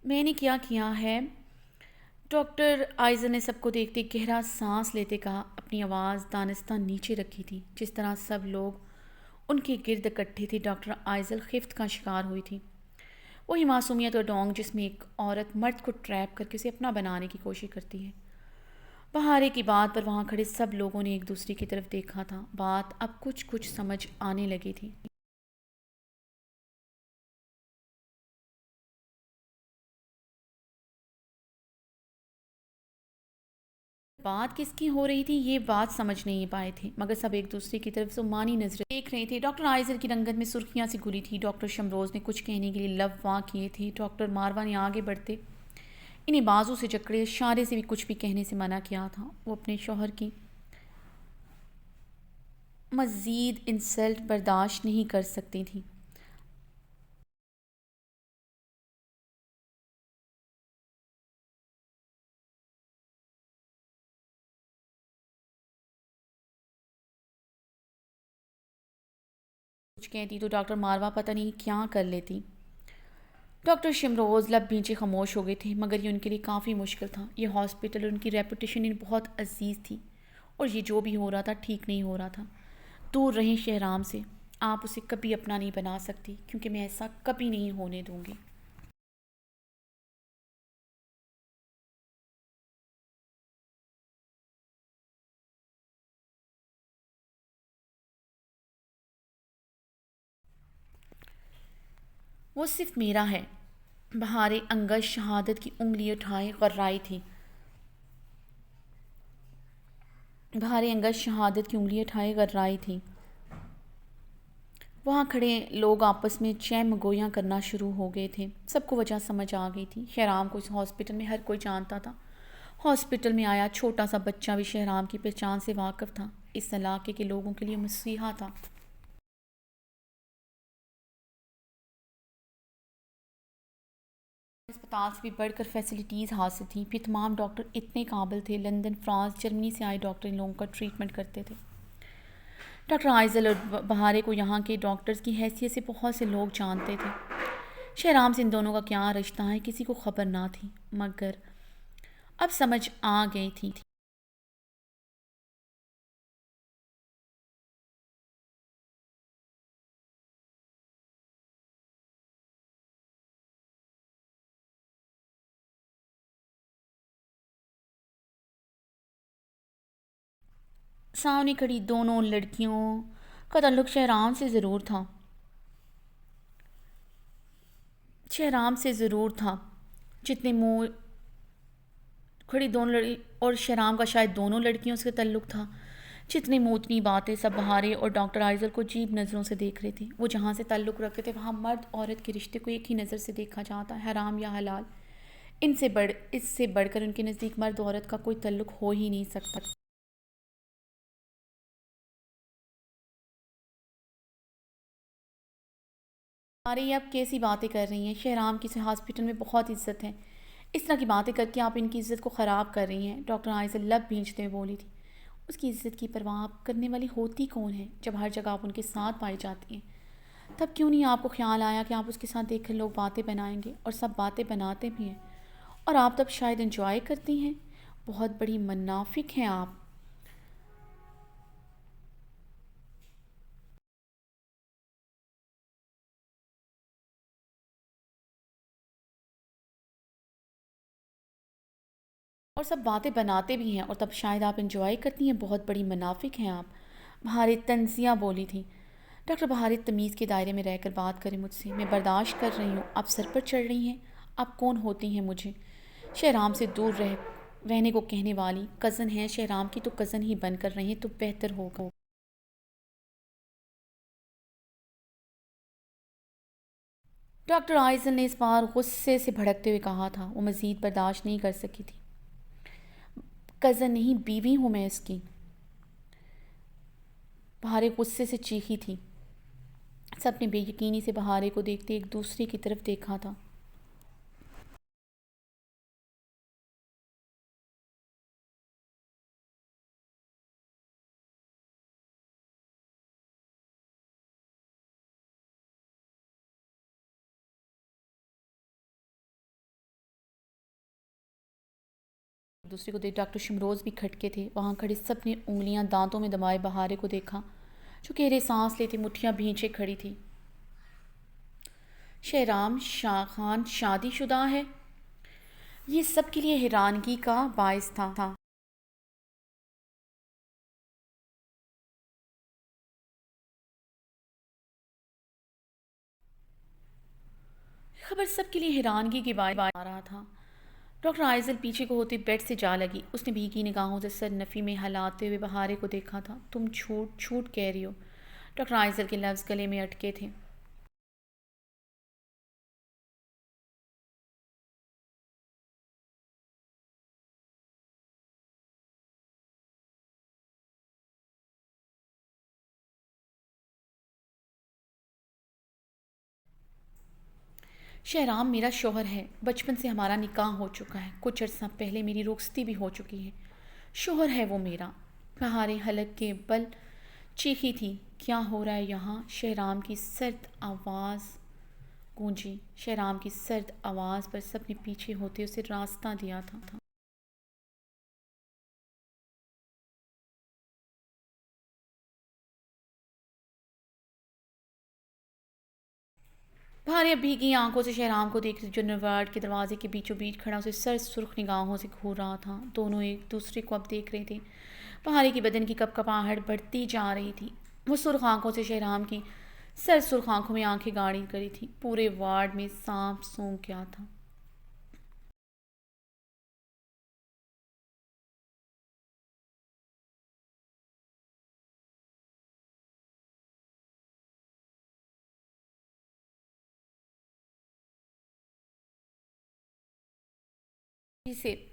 मैंने क्या किया है? डॉक्टर आइजल ने सबको देखते गहरा सांस लेते कहा। अपनी आवाज़ दानिस्ता नीचे रखी थी। जिस तरह सब लोग उनके गिर्द इकट्ठे थे, डॉक्टर आइजल खिफ्त का शिकार हुई थी। वही मासूमियत और डोंग जिसमें एक औरत मर्द को ट्रैप करके उसे अपना बनाने की कोशिश करती है। बहारे की बात पर वहाँ खड़े सब लोगों ने एक दूसरे की तरफ देखा था। बात अब कुछ कुछ समझ आने लगी थी। बात किसकी हो रही थी ये बात समझ नहीं पाए थे, मगर सब एक दूसरे की तरफ जुम्मानी नजरें देख रहे थे। डॉक्टर आइजल की रंगत में सुर्खियां सी घुली थी। डॉक्टर शमरोज़ ने कुछ कहने के लिए लब वाँ किए थे। डॉक्टर मारवा ने आगे बढ़ते इन्हें बाजू से जकड़े, इशारे से भी कुछ भी कहने से मना किया था। वो अपने शौहर की मज़ीद इंसल्ट बर्दाश्त नहीं कर सकती थी। कुछ कहती तो डॉक्टर मारवा पता नहीं क्या कर लेती। डॉक्टर शिमरोज़ लब भींचे खामोश हो गए थे, मगर ये उनके लिए काफ़ी मुश्किल था। ये हॉस्पिटल, उनकी रेपुटेशन इन्हें बहुत अजीज़ थी, और ये जो भी हो रहा था ठीक नहीं हो रहा था। दूर रहें शहराम से, आप उसे कभी अपना नहीं बना सकती, क्योंकि मैं ऐसा कभी नहीं होने दूंगी। वो सिर्फ मेरा है। बहारे अंगद शहादत की उंगली उठाए गर्राई थी। बहारे अंगद शहादत की उंगली उठाए गर्राई थी। वहाँ खड़े लोग आपस में चैम गोयां करना शुरू हो गए थे। सबको वजह समझ आ गई थी। शहराम को इस हॉस्पिटल में हर कोई जानता था। हॉस्पिटल में आया छोटा सा बच्चा भी शहराम की पहचान से वाकिफ़ था। इस इलाके के लोगों के लिए मसीहा था। अस्पताल से भी बढ़कर फैसिलिटीज़ हासिल थी। फिर तमाम डॉक्टर इतने काबिल थे। लंदन, फ्रांस, जर्मनी से आए डॉक्टर इन लोगों का ट्रीटमेंट करते थे। डॉक्टर आइजल और बहारे को यहाँ के डॉक्टर्स की हैसियत से बहुत से लोग जानते थे। शहराम से इन दोनों का क्या रिश्ता है किसी को खबर ना थी, मगर अब समझ आ गई थी। सामने खड़ी दोनों लड़कियों का ताल्लुक शहराम से ज़रूर था। शहराम से ज़रूर था। जितने मुँह खड़ी दोनों लड़ी और शहराम का शायद दोनों लड़कियों से ताल्लुक था। जितनी मुँह उतनी बातें। सब बहारे और डॉक्टर आइजल को अजीब नज़रों से देख रहे थे। वो जहाँ से ताल्लुक़ रखते थे वहाँ मर्द औरत के रिश्ते को एक ही नज़र से देखा जाता, हराम या हलाल। इससे बढ़कर उनके नज़दीक मर्द औरत का कोई ताल्लुक़ हो ही नहीं सकता। अरे ये आप कैसी बातें कर रही हैं? शहराम की हॉस्पिटल में बहुत इज्जत है। इस तरह की बातें करके आप इनकी इज़्ज़त को ख़राब कर रही हैं। डॉक्टर आयशा लब भींचते हुए बोली थी। उसकी इज़्ज़त की परवाह करने वाली होती कौन है? जब हर जगह आप उनके साथ पाई जाती हैं, तब क्यों नहीं आपको ख्याल आया कि आप उसके साथ देखकर लोग बातें बनाएंगे? और सब बातें बनाते भी हैं, और आप तब शायद इंजॉय करती हैं। बहुत बड़ी मुनाफिक हैं आप। और सब बातें बनाते भी हैं, और तब शायद आप इंजॉय करती हैं। बहुत बड़ी मुनाफिक हैं आप। बहारित तंजिया बोली थी। डॉक्टर बहारित तमीज़ के दायरे में रहकर बात करें मुझसे। मैं बर्दाश्त कर रही हूँ। आप सर पर चढ़ रही हैं। आप कौन होती हैं मुझे शहराम से दूर रहने को कहने वाली? कज़न है शहराम की, तो कज़न ही बनकर रहें तो बेहतर होगा। डॉक्टर आइजल ने इस बार गुस्से से भड़कते हुए कहा था। वो मज़ीद बर्दाश्त नहीं कर सकी थी। कज़न नहीं, बीवी हूँ मैं इसकी। बहारे गुस्से से चीखी थी। सबने बेयकीनी से बहारे को देखते एक दूसरे की तरफ देखा था। एक दूसरे को देख डॉक्टर शिमरोज़ भी खटके थे। वहाँ खड़े सब ने उंगलियां दांतों में दबाए बहारे को देखा, जो गहरे सांस लेती मुठ्ठियाँ भींचे खड़ी थी। शहराम शाह खान शादीशुदा है? ये सब के लिए हैरानगी का बायस था। खबर सब के लिए हैरानगी की बात आ रहा था। डॉक्टर आइजल पीछे को होती बेड से जा लगी। उसने भीगी निगाहों से सर नफ़ी में हिलाते हुए बहारे को देखा था। तुम झूठ झूठ कह रही हो। डॉक्टर आइजल के लफ्ज़ गले में अटके थे। शहराम मेरा शौहर है, बचपन से हमारा निकाह हो चुका है, कुछ अर्सा पहले मेरी रुखसती भी हो चुकी है। शौहर है वो मेरा। बहारें हलक के बल चीखी थी, क्या हो रहा है यहाँ? शहराम की सर्द आवाज़ गूंजी। शहराम की सर्द आवाज़ पर सबने पीछे होते उसे रास्ता दिया था। भार्या भीगी आंखों से शहराम को देख रही जो निर्वाड के दरवाजे के बीचों बीच खड़ा उसे सर सुर्ख निगाहों से घूर रहा था। दोनों एक दूसरे को अब देख रहे थे। भार्या की बदन की कपकपाहट बढ़ती जा रही थी। वो सुर्ख आंखों से शहराम की सर सुर्ख आंखों में आंखें गाड़ी करी थी। पूरे वार्ड में सांप सूंघ गया था। से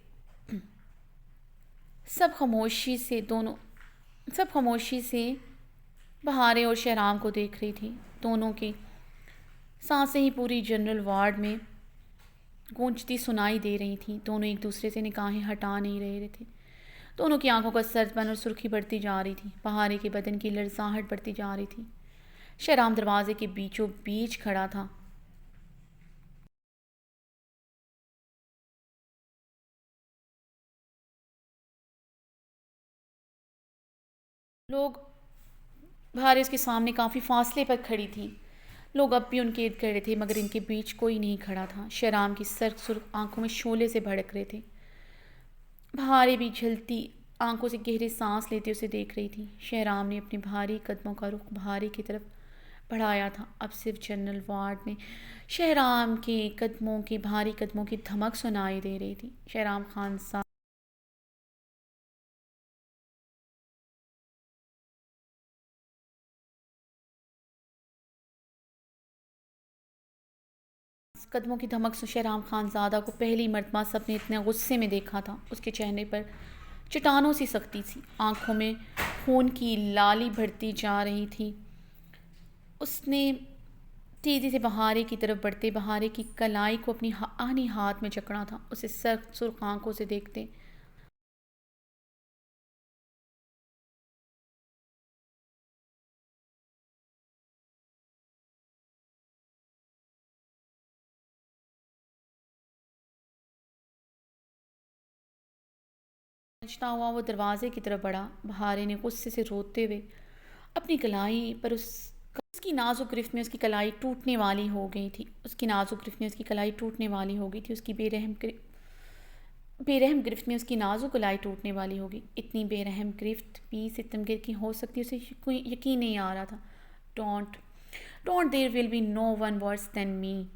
सब खामोशी से दोनों सब खामोशी से बहारें और शहराम को देख रही थी। दोनों की सांसें ही पूरी जनरल वार्ड में गूंजती सुनाई दे रही थीं। दोनों एक दूसरे से निगाहें हटा नहीं रहे थे। दोनों की आंखों का सर्दपन और सुर्खी बढ़ती जा रही थी। बहारे के बदन की लड़साहट बढ़ती जा रही थी। शहराम दरवाजे के बीचों बीच खड़ा था। लोग बहारे उसके सामने काफ़ी फासले पर खड़ी थी। लोग अब भी उनके इर्द गिर्द थे, मगर इनके बीच कोई नहीं खड़ा था। शहराम की सर्द सुर्ख आंखों में शोले से भड़क रहे थे। बहारे भी झलती आंखों से गहरी सांस लेते उसे देख रही थी। शहराम ने अपने भारी कदमों का रुख बहारे की तरफ बढ़ाया था। अब सिर्फ जनरल वार्ड में शहराम के कदमों की भारी कदमों की धमक सुनाई दे रही थी। शहराम खान साहब कदमों की धमक से शहराम खानज़ादा को पहली मर्तबा सबने इतने गुस्से में देखा था। उसके चेहरे पर चट्टानों सी सख्ती थी। आंखों में खून की लाली भरती जा रही थी। उसने तेज़ी से बहारे की तरफ बढ़ते बहारे की कलाई को अपनी आहनी हाथ में जकड़ा था। उसे सख्त सुर्ख आंखों से देखते समझता हुआ वो दरवाजे की तरफ बढ़ा। बहारे ने गुस्से से रोते हुए अपनी कलाई पर उसकी नाजुक गिरफ्त में उसकी कलाई टूटने वाली हो गई थी। उसकी नाजुक गिरफ्त में उसकी कलाई टूटने वाली हो गई थी। उसकी बेरहम गिरफ्त में उसकी नाजुक कलाई टूटने वाली होगी। इतनी बेरहम गिरफ्त भी सितमगर की हो सकती है, उसे कोई यकीन नहीं आ रहा था। Don't don't there will be no one worse than me.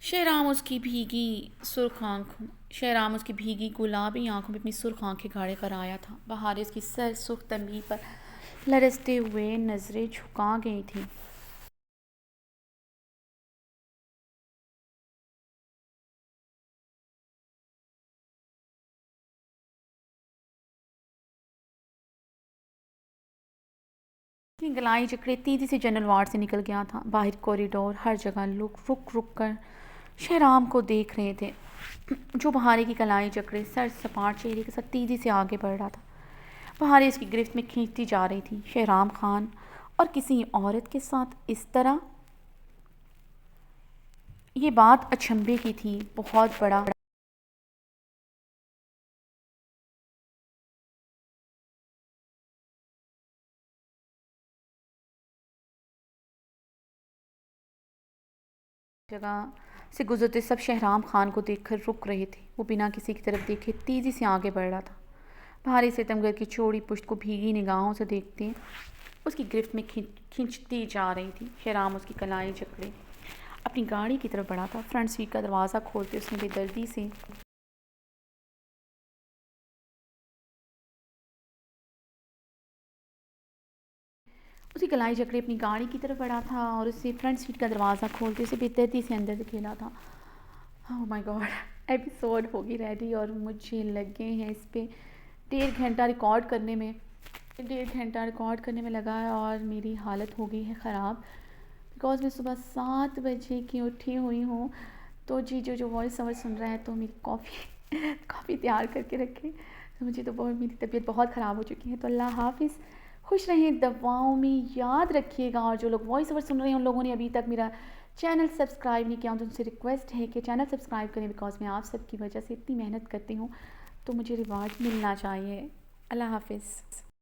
शहराम उसकी भीगी शहराम उसकी भीगी गुलाबी आंखों में अपनी सुर्ख आंखें गाड़े कर आया था। बहार उसकी सर सुर्ख तंबी पर लरसते हुए नजरें झुका गई थी। उसकी गलाई जकड़े तेजी से जनरल वार्ड से निकल गया था। बाहर कॉरिडोर हर जगह लोग रुक रुक कर शहराम को देख रहे थे, जो बहारे की कलाई जकड़े सर सपाट चेहरे के साथ तेजी से आगे बढ़ रहा था। बहारे उसकी गिरफ्त में खींचती जा रही थी। शहराम खान और किसी औरत के साथ इस तरह, ये बात अचंभे की थी। बहुत बड़ा जगह से गुजरते सब शहराम खान को देखकर रुक रहे थे। वो बिना किसी की तरफ देखे तेजी से आगे बढ़ रहा था। भारी सितमगर की चौड़ी पुश्त को भीगी निगाहों से देखते उसकी गिरफ्त में खींचती जा रही थी। शहराम उसकी कलाई जकड़े अपनी गाड़ी की तरफ बढ़ा था। फ्रंट सीट का दरवाज़ा खोलते उसने बेदर्दी से उसकी कलाई जकड़े अपनी गाड़ी की तरफ बढ़ा था और उससे फ्रंट सीट का दरवाज़ा खोलते उसे बेदर्दी से अंदर धकेला था। Oh my God. एपिसोड होगी रेडी और मुझे लगे हैं इस पे 1.5 घंटा रिकॉर्ड करने में। 1.5 घंटा रिकॉर्ड करने में लगा है और मेरी हालत हो गई है ख़राब, बिकॉज़ मैं सुबह 7 बजे की उठी हुई हूँ। तो जी जो वॉइस ओवर सुन रहा है तो मेरी कॉफ़ी कॉफ़ी तैयार करके रखें। तो मुझे तो बहुत, मेरी तबीयत बहुत ख़राब हो चुकी है। तो अल्लाह हाफ़िज़, खुश रहें, दवाओं में याद रखिएगा। और जो लोग वॉइस ओवर सुन रहे हैं उन लोगों ने अभी तक मेरा चैनल सब्सक्राइब नहीं किया तो उनसे रिक्वेस्ट है कि चैनल सब्सक्राइब करें, बिकॉज़ मैं आप सबकी वजह से इतनी मेहनत करती हूँ तो मुझे रिवार्ड मिलना चाहिए। अल्लाह हाफ़िज़।